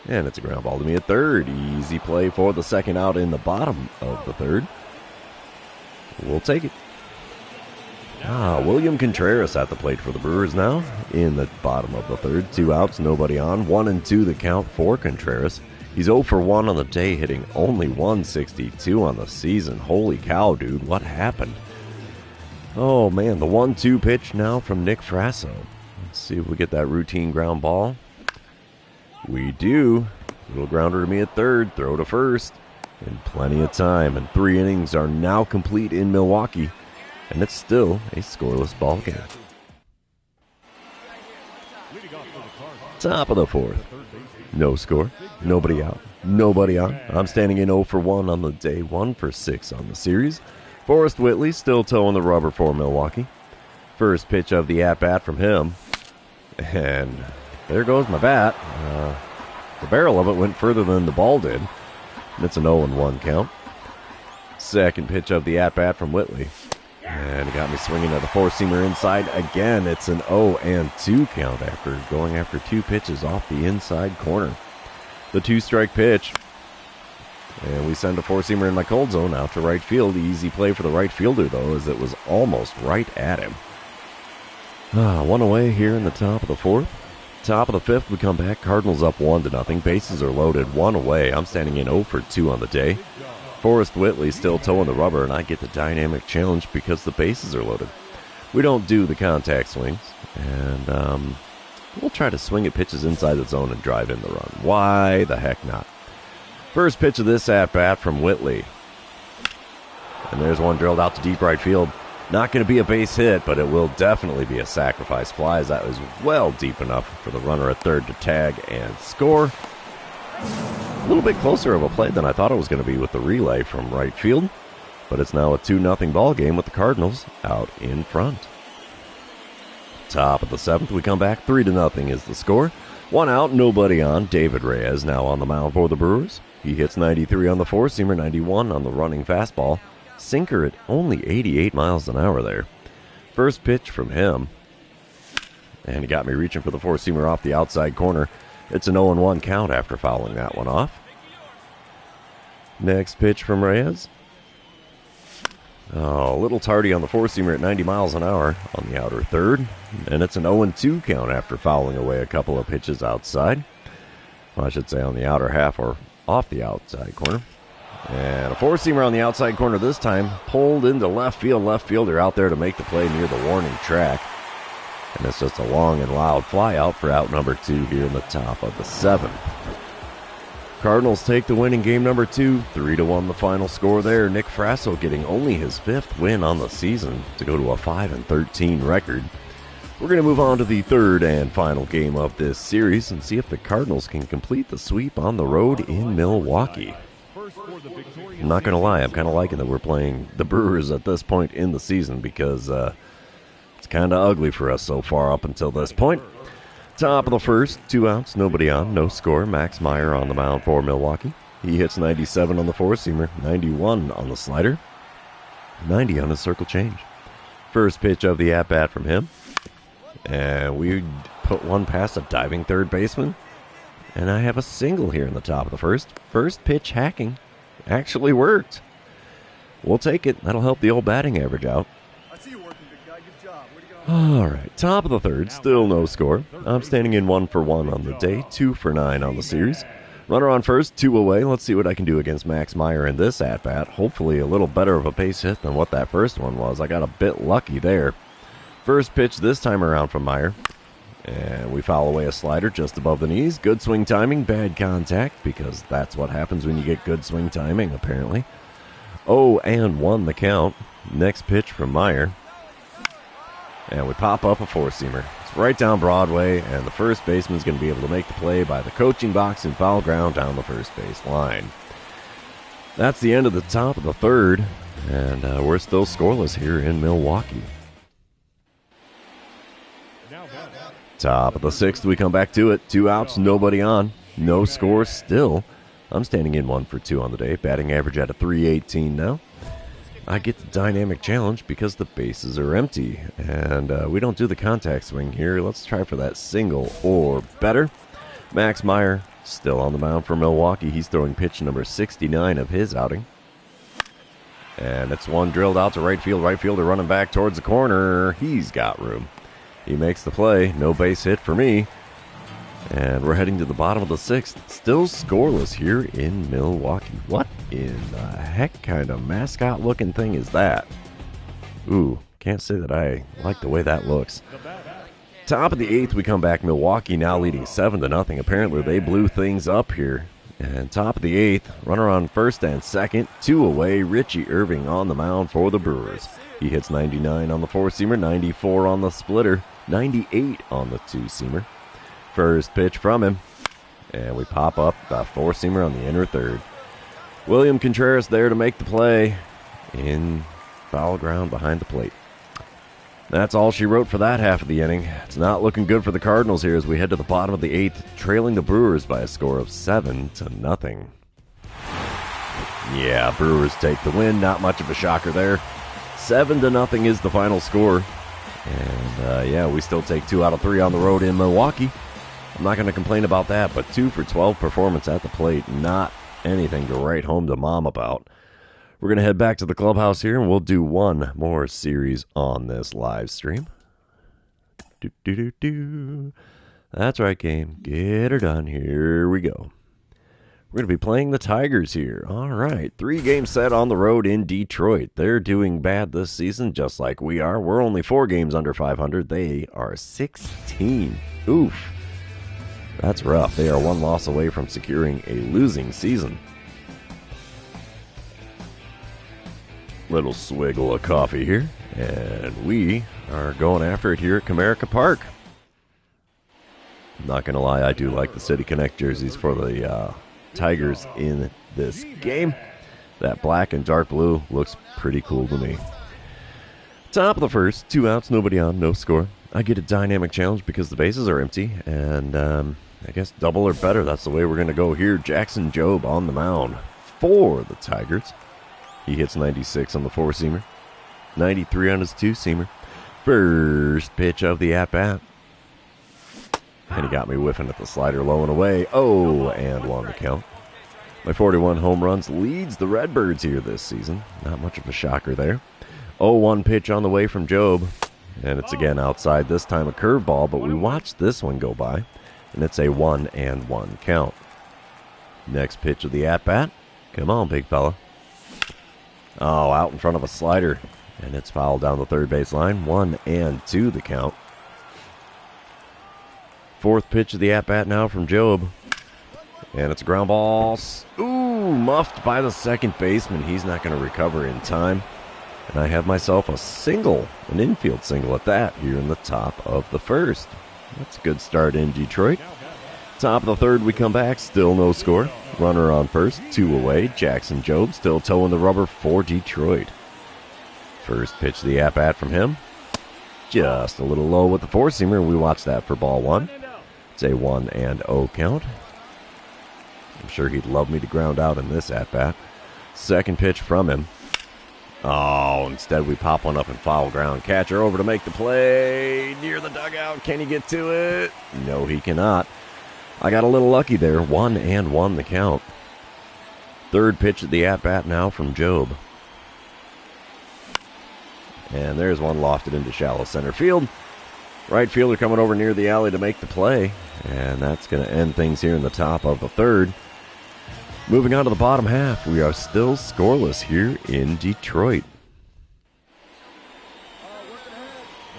S1: And it's a ground ball to me at third. Easy play for the second out in the bottom of the third. We'll take it. William Contreras at the plate for the Brewers now in the bottom of the third. 2 outs, nobody on. 1-2 the count for Contreras. He's 0 for 1 on the day, hitting only 162 on the season. Holy cow, dude, what happened? Oh, man, the 1-2 pitch now from Nick Frasso. Let's see if we get that routine ground ball. We do. Little grounder to me at third, throw to first. And plenty of time, and 3 innings are now complete in Milwaukee. And it's still a scoreless ball game. Top of the fourth. No score. Nobody out. Nobody on. I'm standing in 0 for 1 on the day. 1 for 6 on the series. Forrest Whitley still toeing the rubber for Milwaukee. First pitch of the at-bat from him. And there goes my bat. The barrel of it went further than the ball did. And it's an 0-1 count. Second pitch of the at-bat from Whitley. And he got me swinging at the 4-seamer inside again. It's an 0-2 count after going after 2 pitches off the inside corner. The 2-strike pitch. And we send a 4-seamer in my cold zone out to right field. Easy play for the right fielder, though, as it was almost right at him. 1 away here in the top of the fourth. Top of the fifth, we come back. Cardinals up 1-0. Bases are loaded. 1 away. I'm standing in 0 for 2 on the day. Forrest Whitley still toeing the rubber, and I get the dynamic challenge because the bases are loaded. We don't do the contact swings, and we'll try to swing at pitches inside the zone and drive in the run. Why the heck not? First pitch of this at-bat from Whitley. And there's one drilled out to deep right field. Not going to be a base hit, but it will definitely be a sacrifice fly, as that was well deep enough for the runner at third to tag and score. A little bit closer of a play than I thought it was going to be with the relay from right field. But it's now a 2-0 ball game with the Cardinals out in front. Top of the seventh, we come back. 3-0 is the score. 1 out, nobody on. David Reyes now on the mound for the Brewers. He hits 93 on the 4-seamer, 91 on the running fastball. Sinker at only 88 miles an hour there. First pitch from him. And he got me reaching for the 4-seamer off the outside corner. It's an 0-1 count after fouling that one off. Next pitch from Reyes. A little tardy on the 4-seamer at 90 miles an hour on the outer third. And it's an 0-2 count after fouling away a couple of pitches outside. Well, I should say on the outer half or off the outside corner. And a 4-seamer on the outside corner this time. Pulled into left field. Left fielder out there to make the play near the warning track. And it's just a long and loud fly out for out number 2 here in the top of the seventh. Cardinals take the win in game number 2. 3-1 the final score there. Nick Frasso getting only his 5th win on the season to go to a 5-13 record. We're going to move on to the third and final game of this series and see if the Cardinals can complete the sweep on the road in Milwaukee. I'm not going to lie, I'm kind of liking that we're playing the Brewers at this point in the season because it's kind of ugly for us so far up until this point. Top of the first, 2 outs, nobody on, no score. Max Meyer on the mound for Milwaukee. He hits 97 on the four-seamer, 91 on the slider, 90 on his circle change. First pitch of the at-bat from him. And we put one past a diving third baseman. And I have a single here in the top of the first. First pitch hacking actually worked. We'll take it. That'll help the old batting average out.
S2: I see you working, big guy. Good job. Way to go.
S1: All right, top of the third, still no score. I'm standing in 1 for 1 on the day, 2 for 9 on the series. Runner on first, 2 away. Let's see what I can do against Max Meyer in this at-bat. Hopefully a little better of a base hit than what that first one was. I got a bit lucky there. First pitch this time around from Meyer. And we foul away a slider just above the knees. Good swing timing, bad contact, because that's what happens when you get good swing timing, apparently. 0-1 the count. Next pitch from Meyer. And we pop up a four-seamer. It's right down Broadway, and the first baseman's going to be able to make the play by the coaching box and foul ground down the first base line. That's the end of the top of the third, and we're still scoreless here in Milwaukee. Top of the sixth, we come back to it. 2 outs, nobody on. No score still. I'm standing in 1 for 2 on the day. Batting average at a .318 now. I get the dynamic challenge because the bases are empty. And we don't do the contact swing here. Let's try for that single or better. Max Meyer still on the mound for Milwaukee. He's throwing pitch number 69 of his outing. And it's one drilled out to right field. Right fielder running back towards the corner. He's got room. He makes the play. No base hit for me. And we're heading to the bottom of the sixth. Still scoreless here in Milwaukee. What in the heck kind of mascot-looking thing is that? Ooh, can't say that I like the way that looks. Top of the eighth, we come back. Milwaukee now leading 7-0. Apparently they blew things up here. And top of the eighth, runner on first and second. 2 away. Richie Irving on the mound for the Brewers. He hits 99 on the four-seamer, 94 on the splitter, 98 on the two-seamer. First pitch from him, and we pop up the four-seamer on the inner third. William Contreras there to make the play in foul ground behind the plate. That's all she wrote for that half of the inning. It's not looking good for the Cardinals here as we head to the bottom of the eighth, trailing the Brewers by a score of 7-0. Yeah, Brewers take the win. Not much of a shocker there. 7-0 is the final score. And, yeah, we still take 2 out of 3 on the road in Milwaukee. I'm not going to complain about that, but 2 for 12 performance at the plate. Not anything to write home to Mom about. We're going to head back to the clubhouse here, and we'll do one more series on this live stream. That's right, game. Get her done. Here we go. We're going to be playing the Tigers here. All right, 3-game set on the road in Detroit. They're doing bad this season, just like we are. We're only 4 games under 500. They are 16. Oof. That's rough. They are 1 loss away from securing a losing season. Little swiggle of coffee here, and we are going after it here at Comerica Park. I'm not going to lie, I do like the City Connect jerseys for the Tigers in this game. That black and dark blue looks pretty cool to me. Top of the first, 2 outs, nobody on, no score. I get a dynamic challenge because the bases are empty, and I guess double or better, that's the way we're going to go here. Jackson Jobe on the mound for the Tigers. He hits 96 on the four-seamer, 93 on his two-seamer. First pitch of the at-bat. And he got me whiffing at the slider low and away. 0-1 the count. My 41 home runs leads the Redbirds here this season. Not much of a shocker there. 0-1 pitch on the way from Jobe. And it's again outside, this time a curveball, but we watched this one go by. And it's a 1-1 count. Next pitch of the at-bat. Come on, big fella. Oh, out in front of a slider. And it's fouled down the third base line. 1-2 the count. Fourth pitch of the at-bat now from Jobe. And it's a ground ball. Ooh, muffed by the second baseman. He's not going to recover in time. And I have myself a single, an infield single at that, here in the top of the first. That's a good start in Detroit. Top of the third, we come back, still no score. Runner on first, 2 away. Jackson Jobe still toeing the rubber for Detroit. First pitch, the at-bat from him. Just a little low with the four-seamer. We watch that for ball 1. It's a 1-0 count. I'm sure he'd love me to ground out in this at-bat. Second pitch from him. Oh, instead we pop one up in foul ground. Catcher over to make the play. Near the dugout. Can he get to it? No, he cannot. I got a little lucky there. 1-1 the count. Third pitch at the at-bat now from Jobe. And there's one lofted into shallow center field. Right fielder coming over near the alley to make the play. And that's going to end things here in the top of the third. Moving on to the bottom half, we are still scoreless here in Detroit.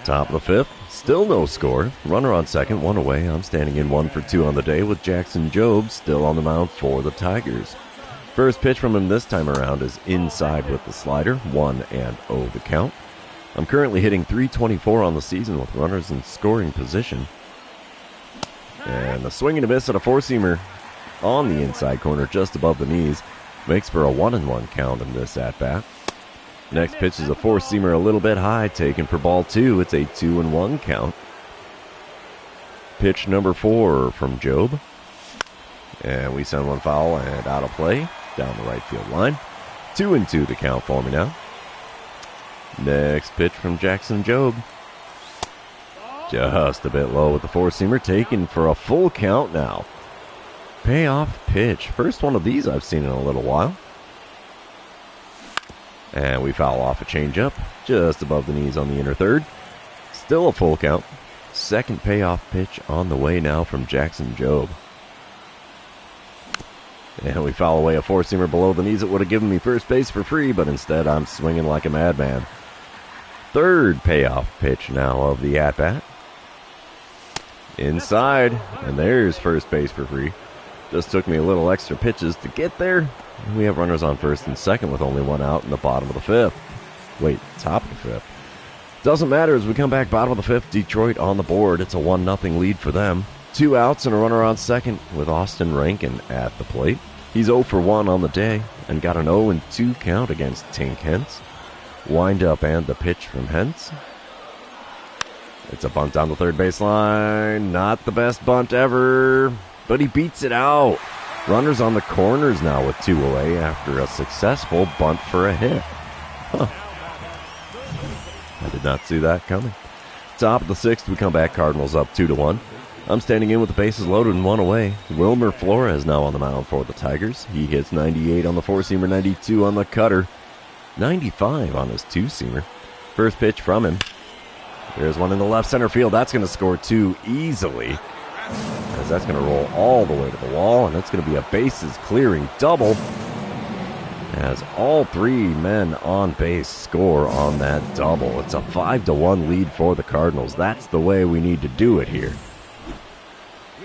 S1: Top of the fifth, still no score. Runner on second, 1 away. I'm standing in 1 for 2 on the day with Jackson Jobe still on the mound for the Tigers. First pitch from him this time around is inside with the slider, 1-0 the count. I'm currently hitting .324 on the season with runners in scoring position. And a swing and a miss at a four-seamer on the inside corner just above the knees. Makes for a 1-1 count in this at-bat. Next pitch is a four-seamer a little bit high, taken for ball 2. It's a 2-1 count. Pitch number 4 from Jobe. And we send one foul and out of play down the right field line. 2-2 the count for me now. Next pitch from Jackson Jobe. Just a bit low with the four-seamer, taken for a full count now. Payoff pitch. First one of these I've seen in a little while. And we foul off a changeup just above the knees on the inner third. Still a full count. Second payoff pitch on the way now from Jackson Jobe. And we foul away a four-seamer below the knees. It would have given me first base for free, but instead I'm swinging like a madman. Third payoff pitch now of the at-bat. Inside, and there's first base for free. Just took me a little extra pitches to get there. We have runners on first and second with only 1 out in the bottom of the fifth. Wait, top of the fifth. Doesn't matter as we come back bottom of the fifth. Detroit on the board. It's a 1-0 lead for them. 2 outs and a runner on second with Austin Rankin at the plate. He's 0 for 1 on the day and got an 0-2 count against Tink Hentz. Wind up and the pitch from Hentz. It's a bunt down the third baseline. Not the best bunt ever, but he beats it out. Runners on the corners now with 2 away after a successful bunt for a hit. Huh. I did not see that coming. Top of the sixth, we come back. Cardinals up 2-1. I'm standing in with the bases loaded and 1 away. Wilmer Flores now on the mound for the Tigers. He hits 98 on the four-seamer, 92 on the cutter, 95 on his two-seamer. First pitch from him. There's one in the left center field. That's going to score 2 easily, because that's going to roll all the way to the wall, and that's going to be a bases-clearing double, as all 3 men on base score on that double. It's a 5-1 lead for the Cardinals. That's the way we need to do it here.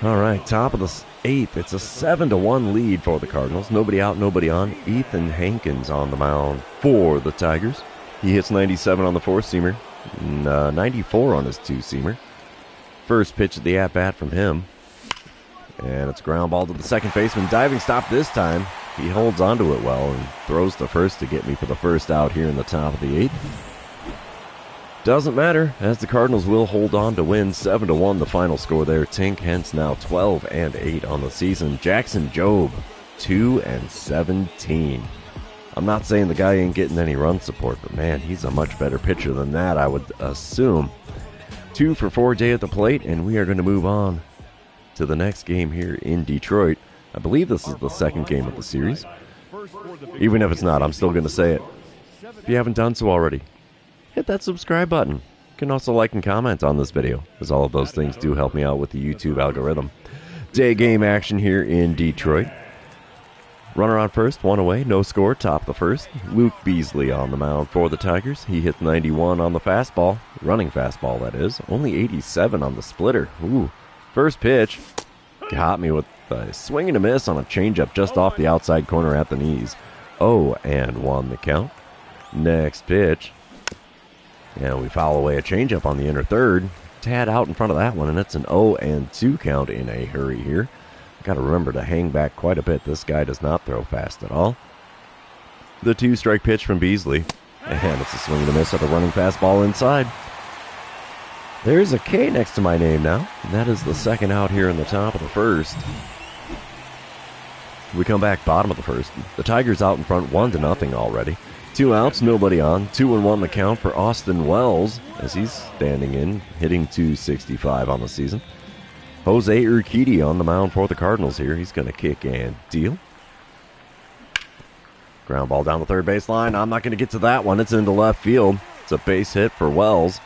S1: All right, top of the 8th. It's a 7-1 lead for the Cardinals. Nobody out, nobody on. Ethan Hankins on the mound for the Tigers. He hits 97 on the four-seamer, 94 on his two-seamer. First pitch of the at-bat from him. And it's a ground ball to the second baseman. Diving stop this time. He holds onto it well and throws the first to get me for the first out here in the top of the 8th. Doesn't matter, as the Cardinals will hold on to win. 7-1 the final score there. Tink Hentz now 12-8 on the season. Jackson Jobe 2-17. I'm not saying the guy ain't getting any run support, but man, he's a much better pitcher than that, I would assume. 2 for 4 day at the plate, and we are going to move on to the next game here in Detroit. I believe this is the second game of the series. Even if it's not, I'm still going to say it. If you haven't done so already, hit that subscribe button. You can also like and comment on this video, as all of those things do help me out with the YouTube algorithm. Day game action here in Detroit. Runner on first, 1 away, no score, top of the first. Luke Beasley on the mound for the Tigers. He hits 91 on the fastball, running fastball that is, only 87 on the splitter. Ooh, first pitch got me with a swing and a miss on a changeup just off the outside corner at the knees. 0-1 the count. Next pitch, And we foul away a changeup on the inner third. Tad out in front of that one, and it's an 0-2 count in a hurry here. Got to remember to hang back quite a bit. This guy does not throw fast at all. The 2-strike pitch from Beasley. And it's a swing and a miss at a running fastball inside. There's a K next to my name now. And that is the second out here in the top of the first. We come back bottom of the first. The Tigers out in front 1-0 already. 2 outs, nobody on. 2-1 the count for Austin Wells as he's standing in, hitting .265 on the season. Jose Urquidy on the mound for the Cardinals here. He's going to kick and deal. Ground ball down the third baseline. I'm not going to get to that one. It's into left field. It's a base hit for Wells.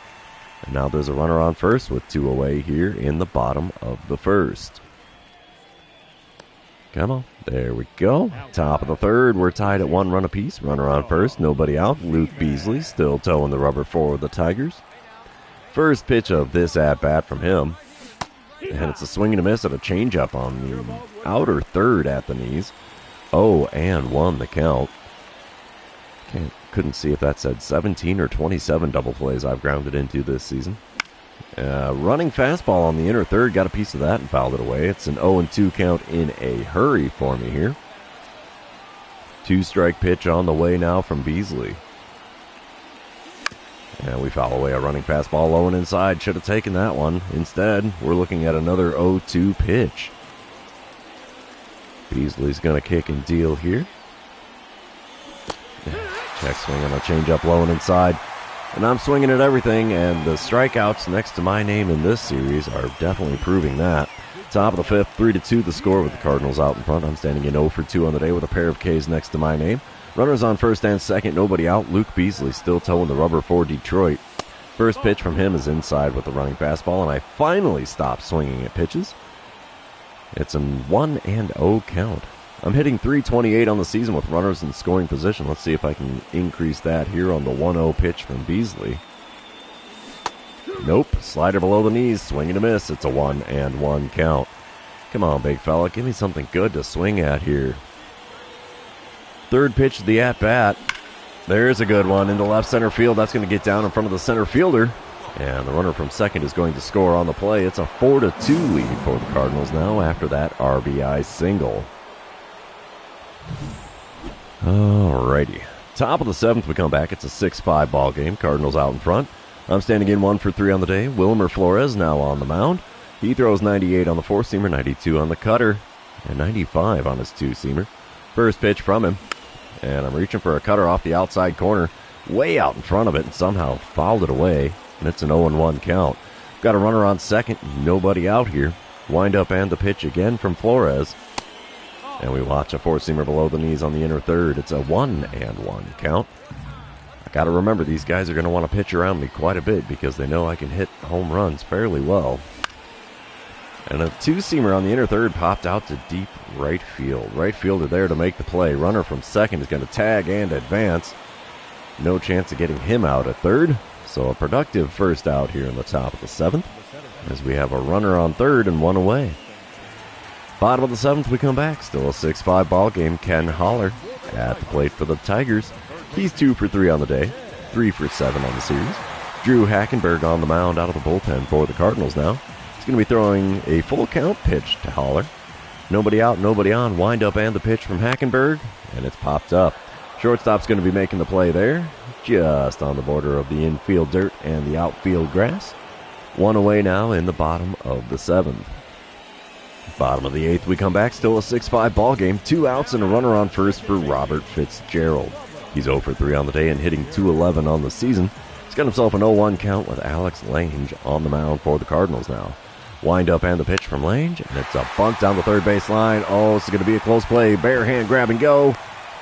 S1: And now there's a runner on first with 2 away here in the bottom of the first. Come on. There we go. Top of the third. We're tied at 1 run apiece. Runner on first. Nobody out. Luke Beasley still towing the rubber for the Tigers. First pitch of this at-bat from him. And it's a swing and a miss at a changeup on the outer third at the knees. 0-1 the count. Couldn't see if that said 17 or 27 double plays I've grounded into this season. Running fastball on the inner third, got a piece of that and fouled it away. It's an 0-2 count in a hurry for me here. 2-strike pitch on the way now from Beasley. And we foul away a running fastball low and inside. Should have taken that one. Instead, we're looking at another 0-2 pitch. Beasley's going to kick and deal here. Check swing on a changeup low and inside. And I'm swinging at everything, and the strikeouts next to my name in this series are definitely proving that. Top of the fifth, 3-2 the score with the Cardinals out in front. I'm standing in 0-2 on the day with a pair of Ks next to my name. Runners on first and second, nobody out. Luke Beasley still towing the rubber for Detroit. First pitch from him is inside with the running fastball, and I finally stop swinging at pitches. It's a 1-0 count. I'm hitting .328 on the season with runners in scoring position. Let's see if I can increase that here on the 1-0 pitch from Beasley. Nope. Slider below the knees. Swing and a miss. It's a 1-1 count. Come on, big fella. Give me something good to swing at here. Third pitch of the at-bat. There's a good one into left center field. That's going to get down in front of the center fielder. And the runner from second is going to score on the play. It's a 4-2 lead for the Cardinals now after that RBI single. Alrighty. Top of the seventh, we come back. It's a 6-5 ball game. Cardinals out in front. I'm standing in 1 for 3 on the day. Wilmer Flores now on the mound. He throws 98 on the 4-seamer, 92 on the cutter, and 95 on his 2-seamer. First pitch from him. And I'm reaching for a cutter off the outside corner, way out in front of it, and somehow fouled it away. And it's an 0-1 count. Got a runner on second. Nobody out here. Wind up and the pitch again from Flores. And we watch a 4-seamer below the knees on the inner third. It's a 1-1 count. I got to remember these guys are going to want to pitch around me quite a bit because they know I can hit home runs fairly well. And a 2-seamer on the inner third popped out to deep right field. Right fielder there to make the play. Runner from second is going to tag and advance. No chance of getting him out at third. So a productive first out here in the top of the seventh as we have a runner on third and 1 away. Bottom of the seventh, we come back. Still a 6-5 ball game. Ken Holler at the plate for the Tigers. He's 2 for 3 on the day, 3 for 7 on the series. Drew Hackenberg on the mound out of the bullpen for the Cardinals now. He's going to be throwing a full count pitch to Holler. Nobody out, nobody on. Wind up and the pitch from Hackenberg, and it's popped up. Shortstop's going to be making the play there, just on the border of the infield dirt and the outfield grass. 1 away now in the bottom of the seventh. Bottom of the eighth, we come back. Still a 6-5 ball game. 2 outs and a runner on first for Robert Fitzgerald. He's 0 for 3 on the day and hitting .211 on the season. He's got himself an 0-1 count with Alex Lange on the mound for the Cardinals now. Wind up and the pitch from Lange, and it's a bunt down the third base line. Oh, it's going to be a close play. Bare hand grab and go.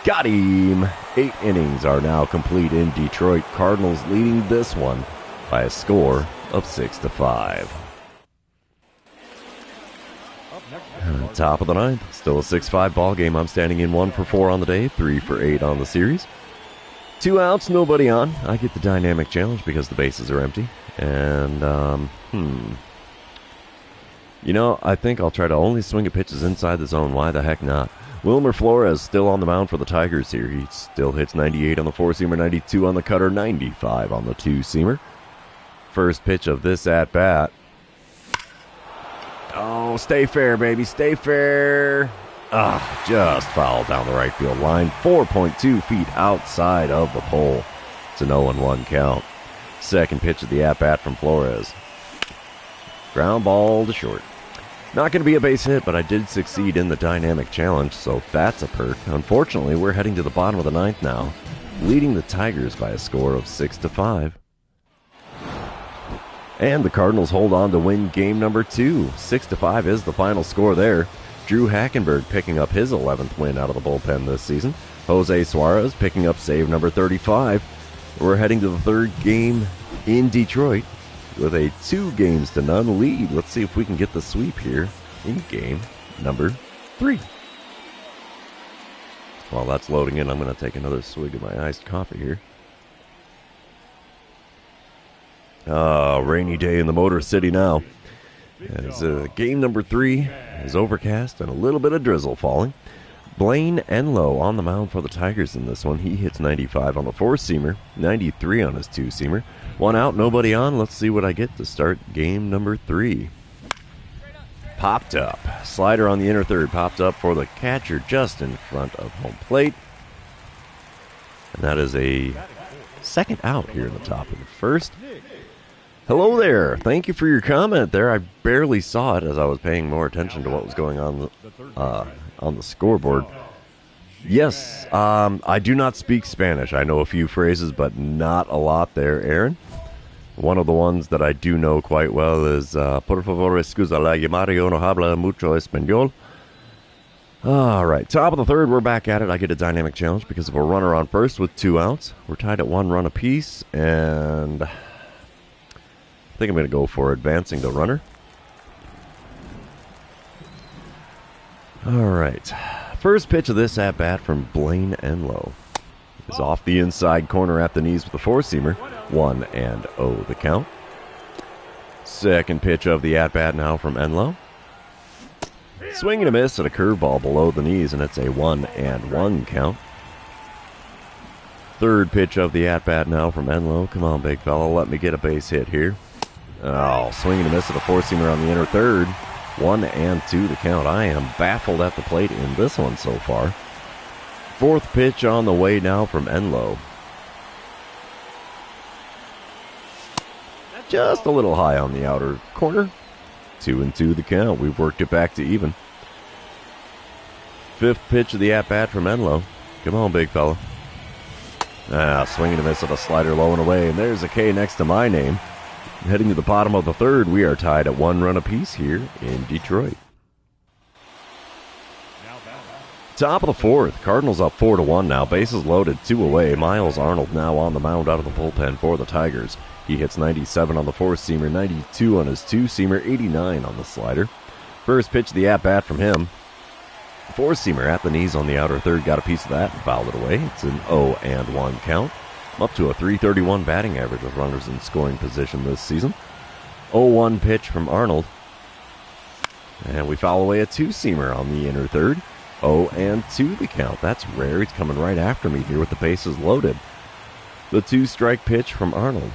S1: Got him. 8 innings are now complete in Detroit. Cardinals leading this one by a score of 6-5. Top of the ninth, still a 6-5 ball game. I'm standing in 1 for 4 on the day, 3 for 8 on the series. 2 outs, nobody on. I get the dynamic challenge because the bases are empty. And, you know, I think I'll try to only swing at pitches inside the zone. Why the heck not? Wilmer Flores still on the mound for the Tigers here. He still hits 98 on the four-seamer, 92 on the cutter, 95 on the two-seamer. First pitch of this at-bat. Oh, stay fair, baby, stay fair. Just fouled down the right field line, 4.2 feet outside of the pole. It's an 0-1 count. Second pitch of the at-bat from Flores. Ground ball to short. Not going to be a base hit, but I did succeed in the dynamic challenge, so that's a perk. Unfortunately, we're heading to the bottom of the ninth now, leading the Tigers by a score of 6-5. And the Cardinals hold on to win game number 2. 6-5 is the final score there. Drew Hackenberg picking up his 11th win out of the bullpen this season. Jose Suarez picking up save number 35. We're heading to the third game in Detroit with a 2-0 lead. Let's see if we can get the sweep here in game number 3. While that's loading in, I'm going to take another swig of my iced coffee here. Rainy day in the Motor City now. As game number 3 is overcast and a little bit of drizzle falling. Blaine Enlow on the mound for the Tigers in this one. He hits 95 on the four-seamer, 93 on his two-seamer. One out, nobody on. Let's see what I get to start game number 3. Popped up. Slider on the inner third. Popped up for the catcher just in front of home plate. And that is a second out here in the top of the first. Hello there. Thank you for your comment there. I barely saw it as I was paying more attention to what was going on the scoreboard. Yes, I do not speak Spanish. I know a few phrases, but not a lot there, Aaron. One of the ones that I do know quite well is por favor, excusa la llamada, yo no habla mucho español. All right, top of the third, we're back at it. I get a dynamic challenge because of a runner on first with 2 outs. We're tied at 1 run apiece, and I think I'm going to go for advancing the runner. All right. First pitch of this at-bat from Blaine Enlow is off the inside corner at the knees with the four-seamer. 1-0 the count. Second pitch of the at-bat now from Enlow. Swing and a miss at a curveball below the knees, and it's a 1-1 count. Third pitch of the at-bat now from Enlow. Come on, big fella, let me get a base hit here. Oh, swing and a miss at a four-seamer on the inner third. 1-2 the count. I am baffled at the plate in this one so far. Fourth pitch on the way now from Enlow. Just a little high on the outer corner. 2-2 the count. We've worked it back to even. Fifth pitch of the at-bat from Enlow. Come on, big fella. Swing and a miss at a slider low and away. And there's a K next to my name. Heading to the bottom of the third, we are tied at 1 run apiece here in Detroit. Top of the fourth, Cardinals up 4-1 now. Bases loaded, 2 away. Miles Arnold now on the mound out of the bullpen for the Tigers. He hits 97 on the four-seamer, 92 on his two-seamer, 89 on the slider. First pitch of the at-bat from him. Four-seamer at the knees on the outer third, got a piece of that and fouled it away. It's an 0-1 count. Up to a .331 batting average with runners in scoring position this season. 0-1 pitch from Arnold. And we foul away a two-seamer on the inner third. 0-2 the count. That's rare. He's coming right after me here with the bases loaded. The 2-strike pitch from Arnold.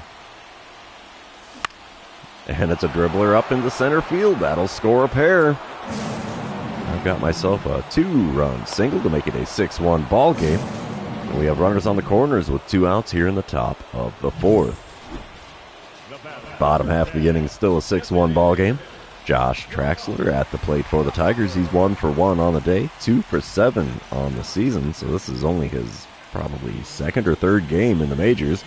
S1: And it's a dribbler up into center field. That'll score a pair. I've got myself a 2-run single to make it a 6-1 ball game. And we have runners on the corners with 2 outs here in the top of the fourth. Bottom half of the inning, still a 6-1 ball game. Josh Traxler at the plate for the Tigers. He's 1 for 1 on the day, 2 for 7 on the season. So this is only his probably second or third game in the majors.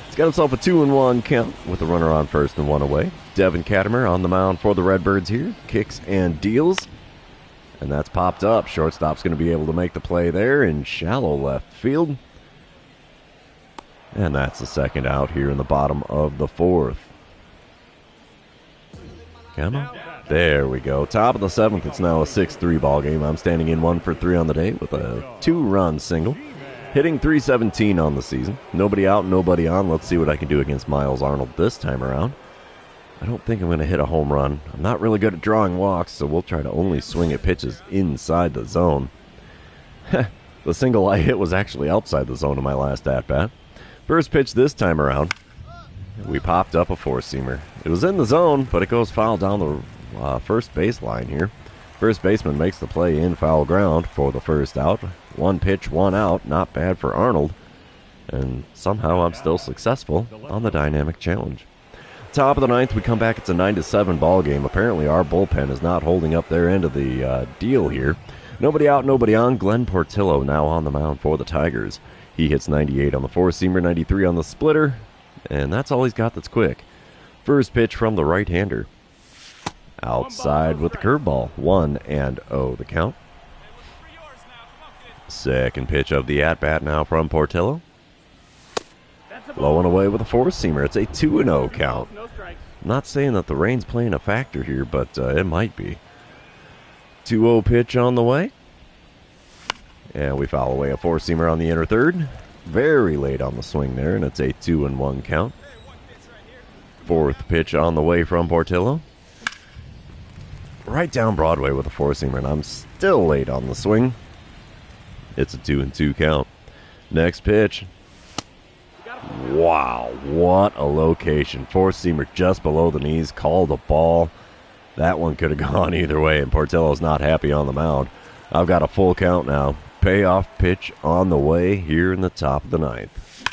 S1: He's got himself a 2-1 count with a runner on first and 1 away. Devin Kattimer on the mound for the Redbirds here. Kicks and deals. And that's popped up. Shortstop's going to be able to make the play there in shallow left field. And that's the second out here in the bottom of the fourth. Come on. There we go. Top of the seventh. It's now a 6-3 ball game. I'm standing in 1 for 3 on the day with a 2-run single. Hitting .317 on the season. Nobody out, nobody on. Let's see what I can do against Miles Arnold this time around. I don't think I'm going to hit a home run. I'm not really good at drawing walks, so we'll try to only swing at pitches inside the zone. The single I hit was actually outside the zone of my last at-bat. First pitch this time around, we popped up a four-seamer. It was in the zone, but it goes foul down the first baseline here. First baseman makes the play in foul ground for the first out. One pitch, one out. Not bad for Arnold. And somehow I'm still successful on the dynamic challenge. Top of the ninth, we come back. It's a 9-7 ball game. Apparently our bullpen is not holding up their end of the deal here. Nobody out, nobody on. Glenn Portillo now on the mound for the Tigers. He hits 98 on the four-seamer, 93 on the splitter, and that's all he's got that's quick. First pitch from the right-hander. Outside with the curveball. 1-0 the count. Second pitch of the at-bat now from Portillo. Low and away with a four-seamer. It's a 2-0 count. I'm not saying that the rain's playing a factor here, but it might be. 2-0 pitch on the way. And we foul away a four-seamer on the inner third. Very late on the swing there, and it's a 2-1 count. Fourth pitch on the way from Portillo. Right down Broadway with a four-seamer, and I'm still late on the swing. It's a 2-2 count. Next pitch. Wow, what a location. Four-seamer just below the knees, called a ball. That one could have gone either way, and Portillo's not happy on the mound. I've got a full count now. Payoff pitch on the way here in the top of the ninth.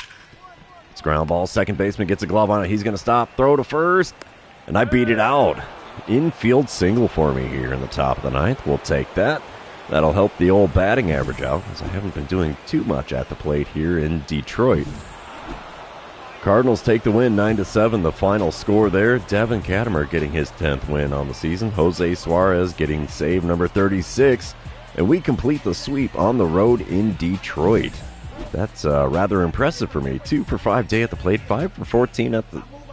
S1: It's ground ball. Second baseman gets a glove on it. He's going to stop. Throw to first. And I beat it out. Infield single for me here in the top of the ninth. We'll take that. That'll help the old batting average out, as I haven't been doing too much at the plate here in Detroit. Cardinals take the win, 9-7, the final score there. Devin Katimer getting his 10th win on the season. Jose Suarez getting save number 36. And we complete the sweep on the road in Detroit. That's rather impressive for me. 2 for 5 day at the plate, 5 for 14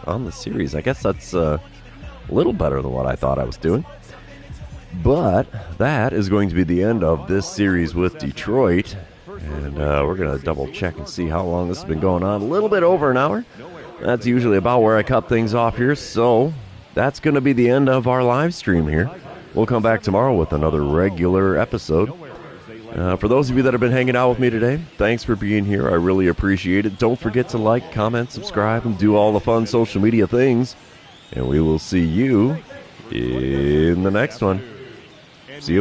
S1: on the series. I guess that's a little better than what I thought I was doing. But that is going to be the end of this series with Detroit. And we're going to double check and see how long this has been going on. A little bit over an hour. That's usually about where I cut things off here. So that's going to be the end of our live stream here. We'll come back tomorrow with another regular episode. For those of you that have been hanging out with me today, thanks for being here. I really appreciate it. Don't forget to like, comment, subscribe, and do all the fun social media things. And we will see you in the next one.